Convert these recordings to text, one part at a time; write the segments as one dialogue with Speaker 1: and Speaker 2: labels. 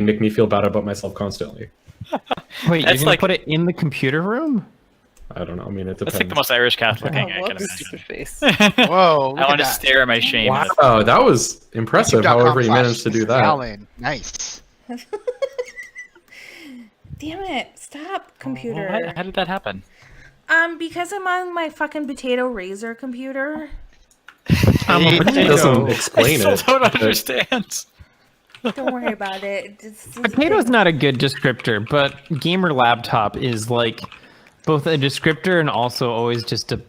Speaker 1: make me feel bad about myself constantly.
Speaker 2: Wait, you're
Speaker 3: It's
Speaker 2: gonna
Speaker 3: like-
Speaker 2: put it in the computer room?
Speaker 1: I don't know. I mean, it
Speaker 3: That's
Speaker 1: depends.
Speaker 3: like the most Irish Catholic thing
Speaker 4: Oh,
Speaker 3: I can
Speaker 4: whoops.
Speaker 3: imagine.
Speaker 5: Stupid face.
Speaker 6: Whoa!
Speaker 3: I want to stare at my shame. in the-
Speaker 1: Wow, that was impressive. However, you managed to do that.
Speaker 6: Alan. Nice.
Speaker 4: Damn it! Stop, computer.
Speaker 3: How did that happen?
Speaker 4: Because I'm on my fucking potato razor computer.
Speaker 1: It doesn't explain
Speaker 3: I
Speaker 1: it.
Speaker 3: still don't
Speaker 1: but-
Speaker 3: understand.
Speaker 4: Don't worry about it.
Speaker 2: Potato's not a good descriptor, but gamer laptop is like both a descriptor and also always just a.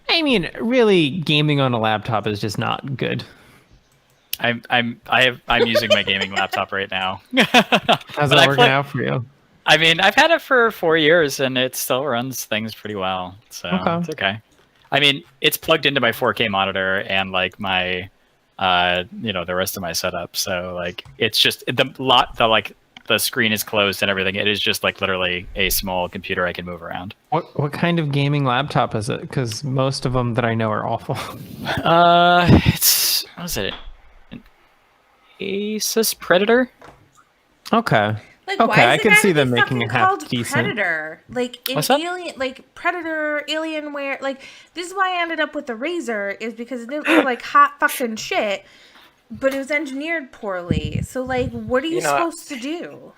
Speaker 2: I mean, really, gaming on a laptop is just not good.
Speaker 3: I'm using my gaming laptop right now.
Speaker 2: How's that working out for you?
Speaker 3: I mean, I've had it for 4 years and it still runs things pretty well, so it's okay. I mean, it's plugged into my 4K monitor and like my, the rest of my setup. So like, it's just the screen is closed and everything. It is just like literally a small computer I can move around.
Speaker 2: What kind of gaming laptop is it? Because most of them that I know are awful.
Speaker 3: It's what is it? An Asus Predator.
Speaker 2: Okay.
Speaker 4: Like,
Speaker 2: Okay,
Speaker 4: why
Speaker 2: I
Speaker 4: is
Speaker 2: can
Speaker 4: it
Speaker 2: see
Speaker 4: gotta
Speaker 2: them
Speaker 4: be
Speaker 2: making
Speaker 4: fucking
Speaker 2: a half
Speaker 4: called
Speaker 2: decent.
Speaker 4: Predator, like in
Speaker 3: What's that?
Speaker 4: Alien, like Predator, Alienware. Like, this is why I ended up with the Razor, is because it looked like hot fucking shit, but it was engineered poorly. So, like, what are you supposed to do?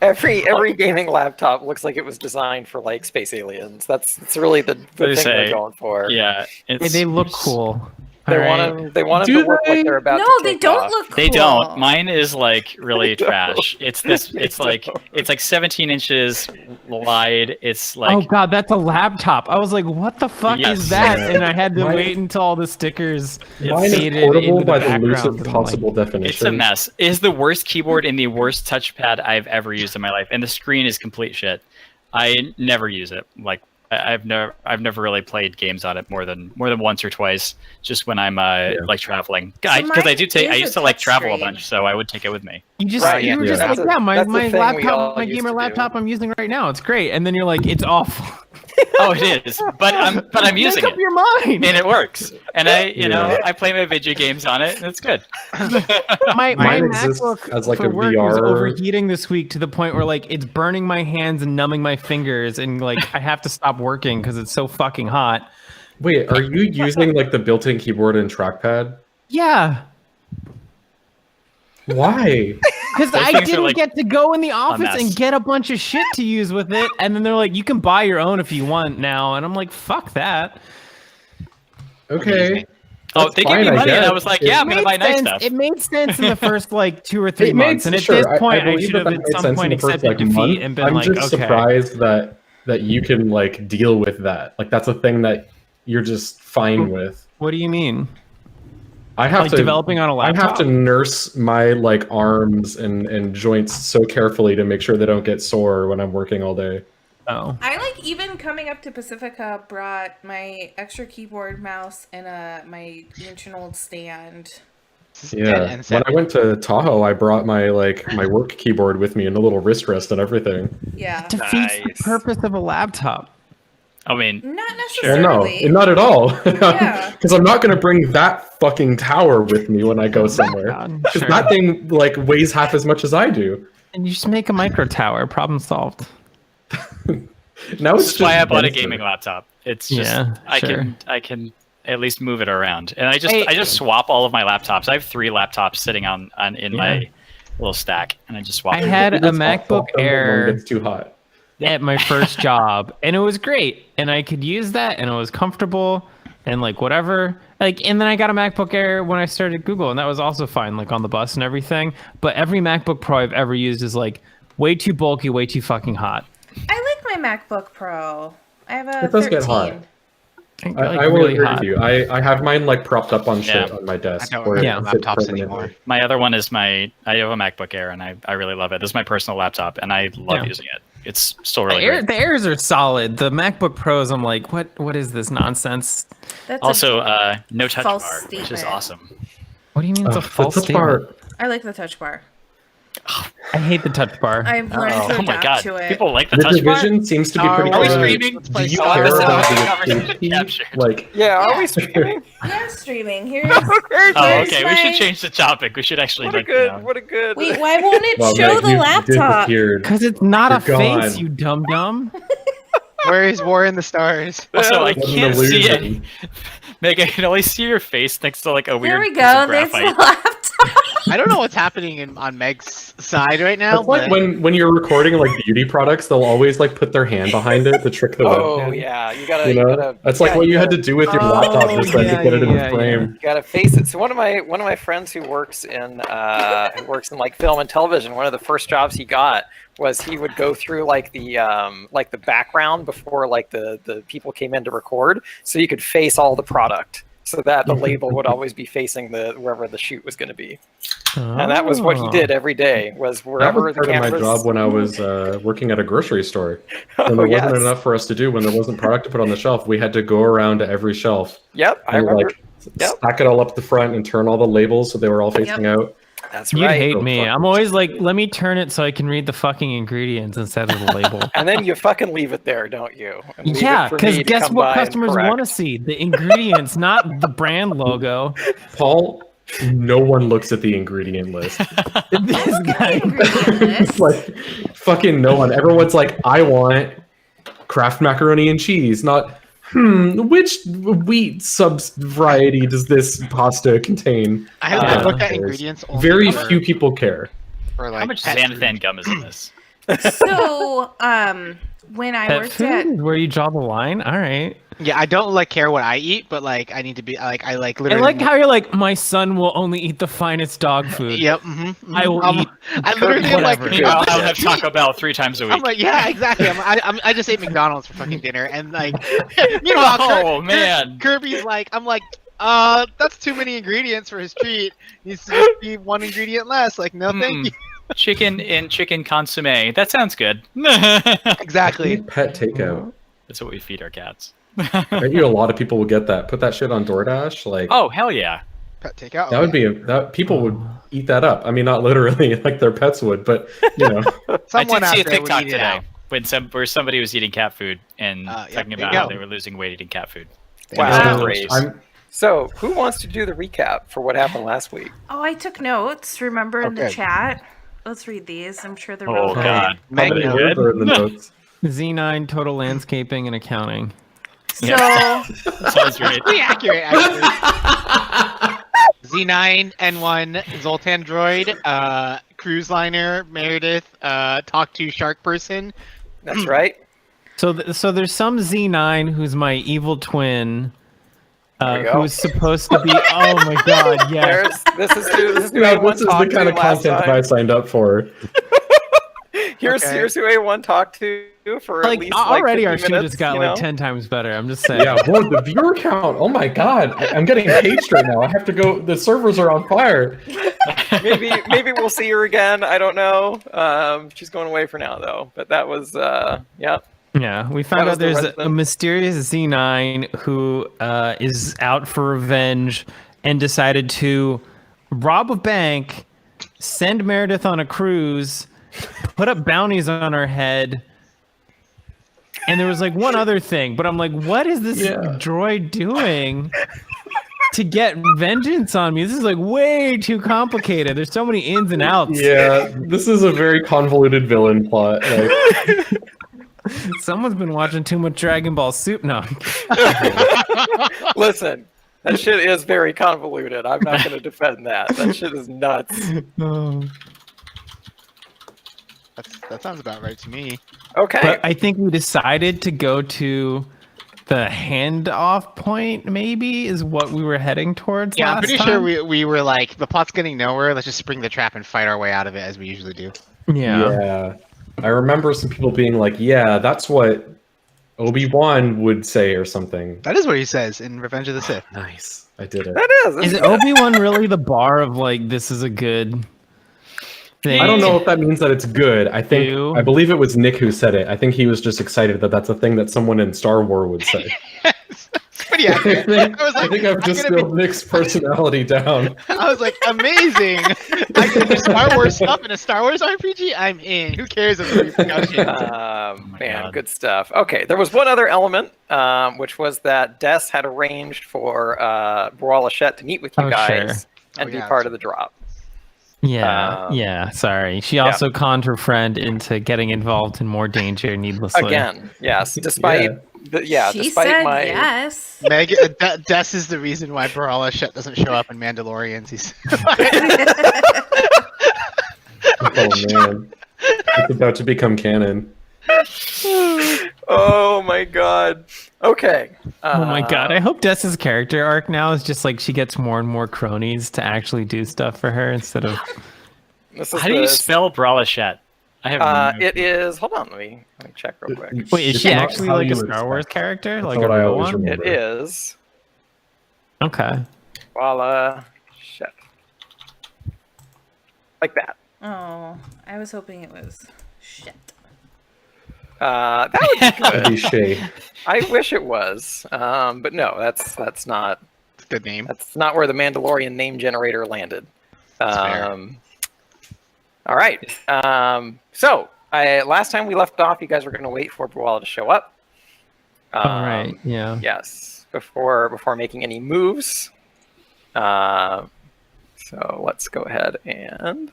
Speaker 5: Every gaming laptop looks like it was designed for like space aliens. That's really the thing they're going for.
Speaker 3: Yeah,
Speaker 2: They look cool.
Speaker 5: They
Speaker 2: Alright.
Speaker 5: want them to look like they're about to
Speaker 4: No, they
Speaker 5: take
Speaker 4: don't
Speaker 5: off.
Speaker 4: look cool.
Speaker 3: They don't. Mine is like really
Speaker 5: They don't.
Speaker 3: trash. It's this. It's like 17 inches wide. It's like
Speaker 2: Oh god, that's a laptop. I was like, what the fuck
Speaker 3: Yes.
Speaker 2: is that?
Speaker 1: Yeah.
Speaker 2: And I had to
Speaker 1: Mine-
Speaker 2: wait until all the stickers
Speaker 1: Mine is
Speaker 2: faded
Speaker 1: portable
Speaker 2: into
Speaker 1: by
Speaker 2: the
Speaker 1: the
Speaker 2: background.
Speaker 1: loosest
Speaker 2: and,
Speaker 1: possible
Speaker 2: like,
Speaker 1: definition.
Speaker 3: it's a mess. It is the worst keyboard and the worst touchpad I've ever used in my life, and the screen is complete shit. I never use it. Like I've never really played games on it more than once or twice, just when I'm like traveling. Because I
Speaker 4: mine
Speaker 3: do take. I
Speaker 4: is
Speaker 3: used
Speaker 4: a
Speaker 3: to like travel a
Speaker 4: touchscreen.
Speaker 3: bunch, so I would take it with me.
Speaker 2: You just
Speaker 5: Right,
Speaker 2: you were
Speaker 5: yeah.
Speaker 2: just
Speaker 5: That's
Speaker 2: like,
Speaker 5: a-
Speaker 2: yeah, my
Speaker 5: that's the thing we
Speaker 2: laptop,
Speaker 5: all
Speaker 2: my
Speaker 5: used
Speaker 2: gamer
Speaker 5: to do.
Speaker 2: laptop I'm using right now. It's great. And then you're like, it's awful.
Speaker 3: Oh, it is, but I'm using
Speaker 2: Make up
Speaker 3: it,
Speaker 2: your mind.
Speaker 3: and it works. And I
Speaker 1: Yeah.
Speaker 3: I play my video games on it, and it's good.
Speaker 2: my
Speaker 1: Mine exists
Speaker 2: MacBook
Speaker 1: as, like,
Speaker 2: for
Speaker 1: a
Speaker 2: work was
Speaker 1: VR
Speaker 2: overheating this week to the point where like it's burning my hands and numbing my fingers, and like I have to stop working because it's so fucking hot.
Speaker 1: Wait, are you using like the built-in keyboard and trackpad?
Speaker 2: Yeah.
Speaker 1: Why?
Speaker 2: Because
Speaker 3: Those
Speaker 2: I
Speaker 3: things are,
Speaker 2: didn't
Speaker 3: like,
Speaker 2: get to go in the office
Speaker 3: mess.
Speaker 2: and get a bunch of shit to use with it, and then they're like, "You can buy your own if you want now," and I'm like, "Fuck that."
Speaker 1: Okay.
Speaker 3: Oh,
Speaker 1: That's
Speaker 3: they
Speaker 1: fine,
Speaker 3: gave me
Speaker 1: I
Speaker 3: money, and I
Speaker 1: guess.
Speaker 3: was like, "Yeah, I'm gonna buy nice stuff."
Speaker 2: It made sense in the first like 2 or 3
Speaker 1: It made
Speaker 2: months, and at
Speaker 1: sure,
Speaker 2: this point, I,
Speaker 1: believe
Speaker 2: should have
Speaker 1: that
Speaker 2: at
Speaker 1: made
Speaker 2: some
Speaker 1: sense
Speaker 2: point
Speaker 1: in the first,
Speaker 2: accepted
Speaker 1: like,
Speaker 2: defeat
Speaker 1: month.
Speaker 2: and been
Speaker 1: I'm
Speaker 2: like,
Speaker 1: just
Speaker 2: "Okay."
Speaker 1: surprised that you can like deal with that. Like that's a thing that you're just fine with.
Speaker 2: What do you mean?
Speaker 1: I have
Speaker 2: Like
Speaker 1: to
Speaker 2: developing on a
Speaker 1: I have
Speaker 2: laptop?
Speaker 1: to nurse my like arms and joints so carefully to make sure they don't get sore when I'm working all day.
Speaker 2: Oh,
Speaker 4: I like even coming up to Pacifica brought my extra keyboard, mouse, and my ancient old stand.
Speaker 1: Yeah. When I went to Tahoe, I brought my my work keyboard with me and a little wrist rest and everything.
Speaker 4: Yeah.
Speaker 2: defeats the
Speaker 5: Nice.
Speaker 2: purpose of a laptop.
Speaker 3: I mean,
Speaker 4: Not
Speaker 1: Well, no,
Speaker 4: necessarily.
Speaker 1: not at all.
Speaker 4: Yeah.
Speaker 1: Because I'm not going to bring that fucking tower with me when I go somewhere.
Speaker 2: God,
Speaker 1: Because
Speaker 2: sure.
Speaker 1: that thing like weighs half as much as I do.
Speaker 2: And you just make a micro tower. Problem solved.
Speaker 1: Now
Speaker 3: this
Speaker 1: it's
Speaker 3: is why
Speaker 1: just
Speaker 3: I bought a
Speaker 1: denser.
Speaker 3: gaming laptop. It's just
Speaker 2: Yeah,
Speaker 3: I
Speaker 2: sure.
Speaker 3: can at least move it around, and I
Speaker 2: Hey-
Speaker 3: just swap all of my laptops. I have 3 laptops sitting in my little stack, and I just swap.
Speaker 2: I
Speaker 3: them.
Speaker 2: had a
Speaker 1: Just
Speaker 2: MacBook
Speaker 1: swap them when it
Speaker 2: Air
Speaker 1: gets too hot.
Speaker 2: at my first job, and it was great, and I could use that, and it was comfortable, and like whatever. Like, and then I got a MacBook Air when I started Google, and that was also fine, like on the bus and everything. But every MacBook Pro I've ever used is like way too bulky, way too fucking hot.
Speaker 4: I like my MacBook Pro. I have a
Speaker 1: It does
Speaker 4: 13.
Speaker 1: get hot.
Speaker 2: Like,
Speaker 1: I will
Speaker 2: really
Speaker 1: agree
Speaker 2: hot.
Speaker 1: with you. I have mine like propped up on shit
Speaker 3: Yeah.
Speaker 1: on my desk.
Speaker 6: I don't
Speaker 1: where it
Speaker 6: have
Speaker 1: sits
Speaker 6: laptops
Speaker 1: permanently.
Speaker 6: anymore.
Speaker 3: My other one is I have a MacBook Air, and I really love it. This is my personal laptop, and I love
Speaker 2: Yeah.
Speaker 3: using it. It's still
Speaker 2: The,
Speaker 3: really
Speaker 2: Air,
Speaker 3: great.
Speaker 2: the Airs are solid. The MacBook Pros, I'm like, what is this nonsense?
Speaker 4: That's
Speaker 3: Also, no touch
Speaker 4: false
Speaker 3: bar, which is
Speaker 4: statement.
Speaker 3: awesome.
Speaker 2: What do you mean it's a
Speaker 1: The
Speaker 2: false
Speaker 1: touch
Speaker 2: statement?
Speaker 1: bar.
Speaker 4: I like the touch bar.
Speaker 2: I hate the touch bar.
Speaker 4: I've learned to
Speaker 3: Oh my
Speaker 4: adapt
Speaker 3: god,
Speaker 4: to it.
Speaker 3: people like the
Speaker 1: The
Speaker 3: touch bar.
Speaker 1: division seems to be
Speaker 6: Are
Speaker 1: pretty
Speaker 6: we
Speaker 1: clear.
Speaker 3: streaming?
Speaker 1: Do you
Speaker 3: Oh,
Speaker 1: care
Speaker 3: this is
Speaker 1: about
Speaker 3: a
Speaker 1: the
Speaker 3: conversation
Speaker 1: safety?
Speaker 3: captured.
Speaker 1: Like,
Speaker 5: Yeah, are we
Speaker 4: Yeah.
Speaker 5: streaming?
Speaker 4: Yes, streaming. Here's.
Speaker 3: Oh, okay. We should change the topic. We should actually.
Speaker 5: What a good.
Speaker 4: Wait, why won't it
Speaker 1: Well,
Speaker 4: show
Speaker 1: Meg,
Speaker 4: the
Speaker 1: you
Speaker 4: laptop?
Speaker 1: disappeared.
Speaker 2: Because it's not a
Speaker 1: You're
Speaker 2: face,
Speaker 1: gone.
Speaker 2: you dum dum.
Speaker 6: Where is War in the Stars?
Speaker 3: Also, I
Speaker 1: It was an
Speaker 3: can't see it.
Speaker 1: illusion.
Speaker 3: Meg, I can only see your face next to like a weird
Speaker 4: There we
Speaker 3: piece of
Speaker 4: go. There's the
Speaker 3: graphite.
Speaker 4: laptop.
Speaker 6: I don't know what's happening on Meg's side right now.
Speaker 1: It's like
Speaker 6: but
Speaker 1: when you're recording like beauty products, they'll always like put their hand behind it to trick the
Speaker 5: Oh
Speaker 1: webcam.
Speaker 5: yeah, you gotta.
Speaker 1: You know, that's like what you had to do with your laptop just then to get it in the frame.
Speaker 5: You gotta face it. So one of my friends who works in like film and television, one of the first jobs he got was he would go through like the background before like the people came in to record, so you could face all the product, so that the label would always be facing wherever the shoot was going to be. And that was what he did every day, was
Speaker 1: That
Speaker 5: wherever
Speaker 1: was
Speaker 5: the
Speaker 1: part of my
Speaker 5: cameras.
Speaker 1: job when I was working at a grocery store. When there wasn't enough for us to do, when there wasn't product to put on the shelf, we had to go around to every shelf.
Speaker 5: Yep, I
Speaker 1: and
Speaker 5: remember.
Speaker 1: like stack it all up the front and turn all the labels so they were all facing out.
Speaker 5: That's
Speaker 2: You'd
Speaker 5: right.
Speaker 2: hate me. I'm always like, let me turn it so I can read the fucking ingredients instead of the label.
Speaker 5: And then you fucking leave it there, don't you? And leave
Speaker 2: Yeah,
Speaker 5: it for
Speaker 2: because
Speaker 5: me to
Speaker 2: guess
Speaker 5: come
Speaker 2: what
Speaker 5: by and
Speaker 2: customers
Speaker 5: correct.
Speaker 2: want to see? The ingredients, not the brand logo.
Speaker 1: Paul, no one looks at the ingredient list.
Speaker 2: This guy.
Speaker 1: It's like fucking no one. Everyone's like, I want Kraft macaroni and cheese, not which wheat variety does this pasta contain?
Speaker 6: I have to look at ingredients. Only
Speaker 1: Very
Speaker 6: for-
Speaker 1: few people care.
Speaker 6: for, like,
Speaker 3: How much
Speaker 6: pet
Speaker 3: xanthan
Speaker 6: food.
Speaker 3: gum is in this?
Speaker 4: So, when I
Speaker 2: Pet
Speaker 4: worked at
Speaker 2: food? Where you draw the line? All right.
Speaker 6: Yeah, I don't like care what I eat, but like I need to be like I like
Speaker 2: I
Speaker 6: literally.
Speaker 2: like how you're like, my son will only eat the finest dog food.
Speaker 6: Yep.
Speaker 2: I will eat
Speaker 6: I literally am like.
Speaker 2: whatever.
Speaker 3: I'll have Taco Bell 3 times a week.
Speaker 6: I'm like, yeah, exactly. I just ate McDonald's for fucking dinner, and like, meanwhile,
Speaker 3: Oh, man.
Speaker 6: Kirby's like, I'm like, that's too many ingredients for his treat. Needs to just be one ingredient less. Like, no, thank you.
Speaker 3: Chicken and chicken consomme. That sounds good.
Speaker 6: Exactly.
Speaker 1: Pet takeout.
Speaker 3: That's what we feed our cats.
Speaker 1: Maybe a lot of people will get that. Put that shit on DoorDash. Like,
Speaker 3: Oh, hell yeah.
Speaker 6: Pet takeout.
Speaker 1: that would be that people would eat that up. I mean, not literally like their pets would, but you know.
Speaker 6: Someone
Speaker 3: I
Speaker 6: out
Speaker 3: did see a
Speaker 6: there would
Speaker 3: TikTok
Speaker 6: eat it
Speaker 3: today
Speaker 6: out.
Speaker 3: where somebody was eating cat food and
Speaker 6: Yeah,
Speaker 3: talking
Speaker 6: there you
Speaker 3: about how
Speaker 6: go.
Speaker 3: they were losing weight eating cat food.
Speaker 5: Wow.
Speaker 3: Delicious.
Speaker 5: So, who wants to do the recap for what happened last week?
Speaker 4: Oh, I took notes. Remember in the
Speaker 6: Okay.
Speaker 4: chat. Let's read these. I'm sure they're
Speaker 3: Oh,
Speaker 4: real
Speaker 3: God.
Speaker 6: Meg
Speaker 1: How many
Speaker 6: knows.
Speaker 1: words are in the notes?
Speaker 2: Z9 total landscaping and accounting.
Speaker 4: So,
Speaker 3: Sounds right.
Speaker 6: Pretty accurate, actually. Z9, N1, Zoltan Droid, Cruise Liner, Meredith, Talk to Shark Person.
Speaker 5: That's right.
Speaker 2: So there's some Z9 who's my evil twin,
Speaker 5: There we go.
Speaker 2: who's supposed to be. Oh my god, yes.
Speaker 5: This is who
Speaker 1: No,
Speaker 5: A1
Speaker 1: this is the
Speaker 5: talked
Speaker 1: kind
Speaker 5: to
Speaker 1: of
Speaker 5: last
Speaker 1: content that
Speaker 5: time.
Speaker 1: I signed up for.
Speaker 5: Here's who A1 talked to for at
Speaker 2: Like
Speaker 5: least
Speaker 2: already
Speaker 5: like
Speaker 2: our
Speaker 5: 50
Speaker 2: show
Speaker 5: minutes,
Speaker 2: just got
Speaker 5: you
Speaker 2: like
Speaker 5: know?
Speaker 2: 10 times better. I'm just saying.
Speaker 1: Yeah, whoa, the viewer count. Oh my god, I'm getting paged right now. I have to go. The servers are on fire.
Speaker 5: maybe we'll see her again. I don't know. She's going away for now though. But that was yeah.
Speaker 2: Yeah, we found
Speaker 5: was
Speaker 2: out
Speaker 5: the
Speaker 2: there's a
Speaker 5: resident.
Speaker 2: mysterious Z9 who is out for revenge and decided to rob a bank, send Meredith on a cruise, put up bounties on her head. And there was like one other thing, but I'm like, what is this droid doing to get vengeance on me? This is like way too complicated. There's so many ins and outs.
Speaker 1: Yeah, this is a very convoluted villain plot. Like,
Speaker 2: Someone's been watching too much Dragon Ball Soup now.
Speaker 5: Listen, that shit is very convoluted. I'm not going to defend that. That shit is nuts.
Speaker 6: That sounds about right to me.
Speaker 5: Okay.
Speaker 2: But I think we decided to go to the handoff point, maybe, is what we were heading towards.
Speaker 6: Yeah, I'm
Speaker 2: last
Speaker 6: pretty
Speaker 2: time.
Speaker 6: sure we were like, the plot's getting nowhere. Let's just spring the trap and fight our way out of it as we usually do.
Speaker 2: Yeah.
Speaker 1: I remember some people being like, "Yeah, that's what Obi-Wan would say," or something.
Speaker 6: That is what he says in Revenge of the Sith.
Speaker 1: Nice, I did it.
Speaker 5: that is.
Speaker 2: Is Obi-Wan really the bar of like, this is a good thing?
Speaker 1: I don't know if that means that it's good. I
Speaker 2: Ew.
Speaker 1: I believe it was Nick who said it. I think he was just excited that that's a thing that someone in Star Wars would say.
Speaker 6: But yeah,
Speaker 1: I think I've just built Nick's personality down.
Speaker 6: I was like, amazing! I can do Star Wars stuff in a Star Wars RPG. I'm in. Who cares if the repercussions?
Speaker 5: Man, good stuff. Okay, there was one other element, which was that Des had arranged for Boral to meet with you guys and be part of the drop.
Speaker 2: Yeah, sorry. She also conned her friend into getting involved in more danger needlessly.
Speaker 5: Again, yes, despite
Speaker 4: she said yes.
Speaker 6: Meg, Des is the reason why Boral doesn't show up in Mandalorians. He's
Speaker 1: oh man, it's about to become canon.
Speaker 5: Oh my god. Okay.
Speaker 2: Oh my god. I hope Des's character arc now is just like she gets more and more cronies to actually do stuff for her instead of.
Speaker 3: How do you spell Bralachet? I have.
Speaker 5: It is. Hold on. Let me check real quick.
Speaker 2: Wait, is she actually like a Star Wars character? Like a real one?
Speaker 1: Remember.
Speaker 5: It is.
Speaker 2: Okay.
Speaker 5: Bralachet. Like that.
Speaker 4: Oh, I was hoping it was shit.
Speaker 5: That would be good.
Speaker 1: That'd be Shay.
Speaker 5: I wish it was, but no, that's not.
Speaker 6: It's a good name.
Speaker 5: That's not where the Mandalorian name generator landed. All right. So last time we left off, you guys were going to wait for Boral to show up.
Speaker 2: All right. Yeah.
Speaker 5: Yes. Before making any moves. So let's go ahead and.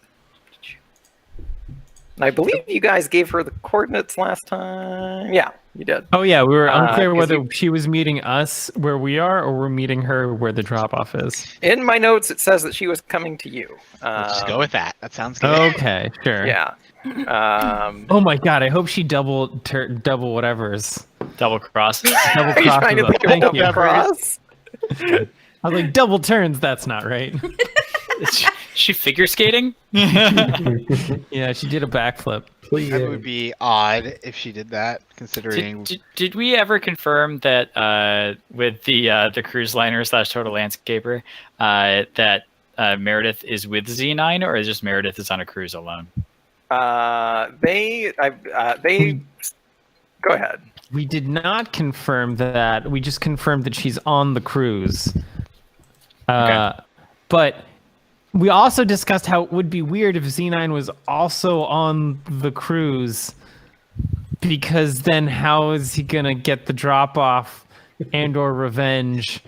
Speaker 5: I believe you guys gave her the coordinates last time. Yeah, you did.
Speaker 2: Oh yeah, we were unclear whether she was meeting us where we are or we're meeting her where the drop-off is.
Speaker 5: In my notes, it says that she was coming to you.
Speaker 6: Let's just go with that. That sounds good.
Speaker 2: Okay, sure.
Speaker 5: Yeah.
Speaker 2: Oh my god, I hope she double whatever's.
Speaker 3: Double cross.
Speaker 2: Double
Speaker 5: Are you
Speaker 2: cross.
Speaker 5: trying to think of double cross?
Speaker 2: I was like, double turns, that's not right.
Speaker 3: She figure skating?
Speaker 2: Yeah, she did a backflip.
Speaker 6: That would be odd if she did that, considering.
Speaker 3: Did we ever confirm that with the cruise liner / total landscaper that Meredith is with Z9, or is just Meredith is on a cruise alone?
Speaker 5: They go ahead.
Speaker 2: We did not confirm that. We just confirmed that she's on the cruise. But we also discussed how it would be weird if Z9 was also on the cruise, because then how is he gonna get the drop off and or revenge?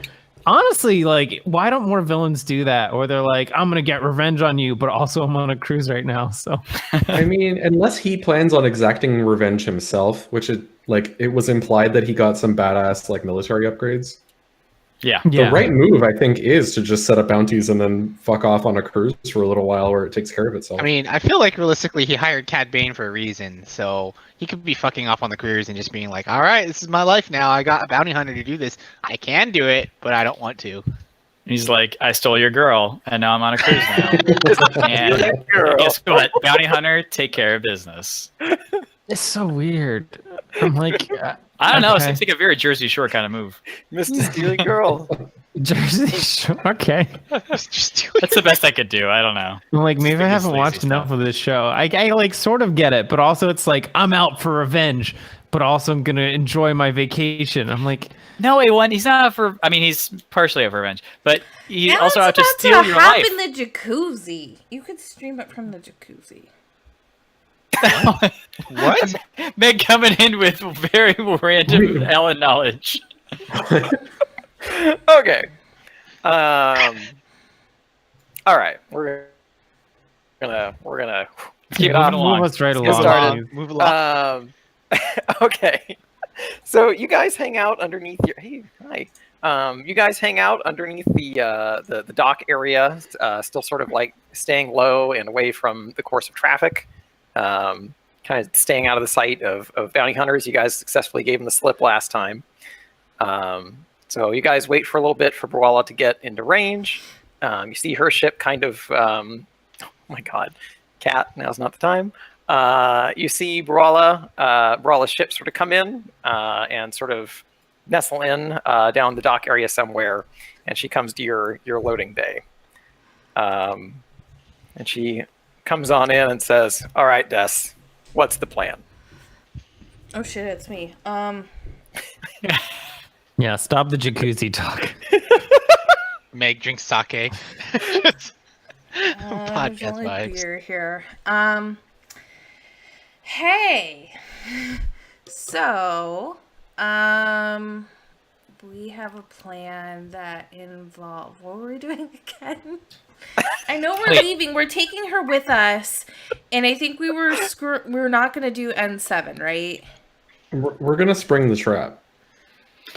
Speaker 2: Honestly, like, why don't more villains do that? Or they're like, I'm gonna get revenge on you, but also I'm on a cruise right now. So
Speaker 1: I mean, unless he plans on exacting revenge himself, which it was implied that he got some badass like military upgrades.
Speaker 3: Yeah.
Speaker 1: The right move, I think, is to just set up bounties and then fuck off on a cruise for a little while where it takes care of itself.
Speaker 6: I mean, I feel like realistically he hired Cad Bane for a reason, so he could be fucking off on the cruise and just being like, all right, this is my life now. I got a bounty hunter to do this. I can do it, but I don't want to.
Speaker 3: He's like, I stole your girl, and now I'm on a cruise now. And guess what? Bounty hunter, take care of business.
Speaker 2: it's so weird. I'm like,
Speaker 3: I don't know. It seems like a very Jersey Shore kind of move.
Speaker 5: Mr. Steely Girl.
Speaker 2: Jersey Shore. Okay.
Speaker 3: That's the best I could do. I don't know.
Speaker 2: I'm like, maybe I haven't watched enough of this show. I like sort of get it, but also it's like I'm out for revenge, but also I'm gonna enjoy my vacation. I'm like,
Speaker 3: no, A1, he's not out for. I mean, he's partially out for revenge, but he's
Speaker 4: now
Speaker 3: also out to
Speaker 4: it's
Speaker 3: steal
Speaker 4: about to
Speaker 3: your
Speaker 4: hop
Speaker 3: life.
Speaker 4: in the jacuzzi. You could stream it from the jacuzzi.
Speaker 6: What?
Speaker 3: Meg coming in with very random Ellen knowledge.
Speaker 5: Okay. All right. We're gonna keep it on along.
Speaker 2: Move us right
Speaker 5: Let's get
Speaker 2: along.
Speaker 5: started.
Speaker 6: Move along.
Speaker 5: Okay. So you guys hang out underneath your. Hey, hi. You guys hang out underneath the dock area, still sort of like staying low and away from the course of traffic. Kind of staying out of the sight of bounty hunters. You guys successfully gave them the slip last time. So you guys wait for a little bit for Boral to get into range. You see her ship kind of, oh my god, Cat, now's not the time. You see Borala's ship sort of come in and sort of nestle in down the dock area somewhere, and she comes to your loading bay. And she comes on in and says, all right, Des, what's the plan?
Speaker 4: Oh shit, it's me.
Speaker 2: Yeah, stop the jacuzzi talk.
Speaker 6: Meg drinks sake.
Speaker 4: There's
Speaker 6: Podcast
Speaker 4: only
Speaker 6: vibes.
Speaker 4: beer here. Hey. So, we have a plan that involves. What were we doing again? I know we're leaving. We're taking her with us, and I think we were not going to do N7, right?
Speaker 1: We're gonna spring the trap.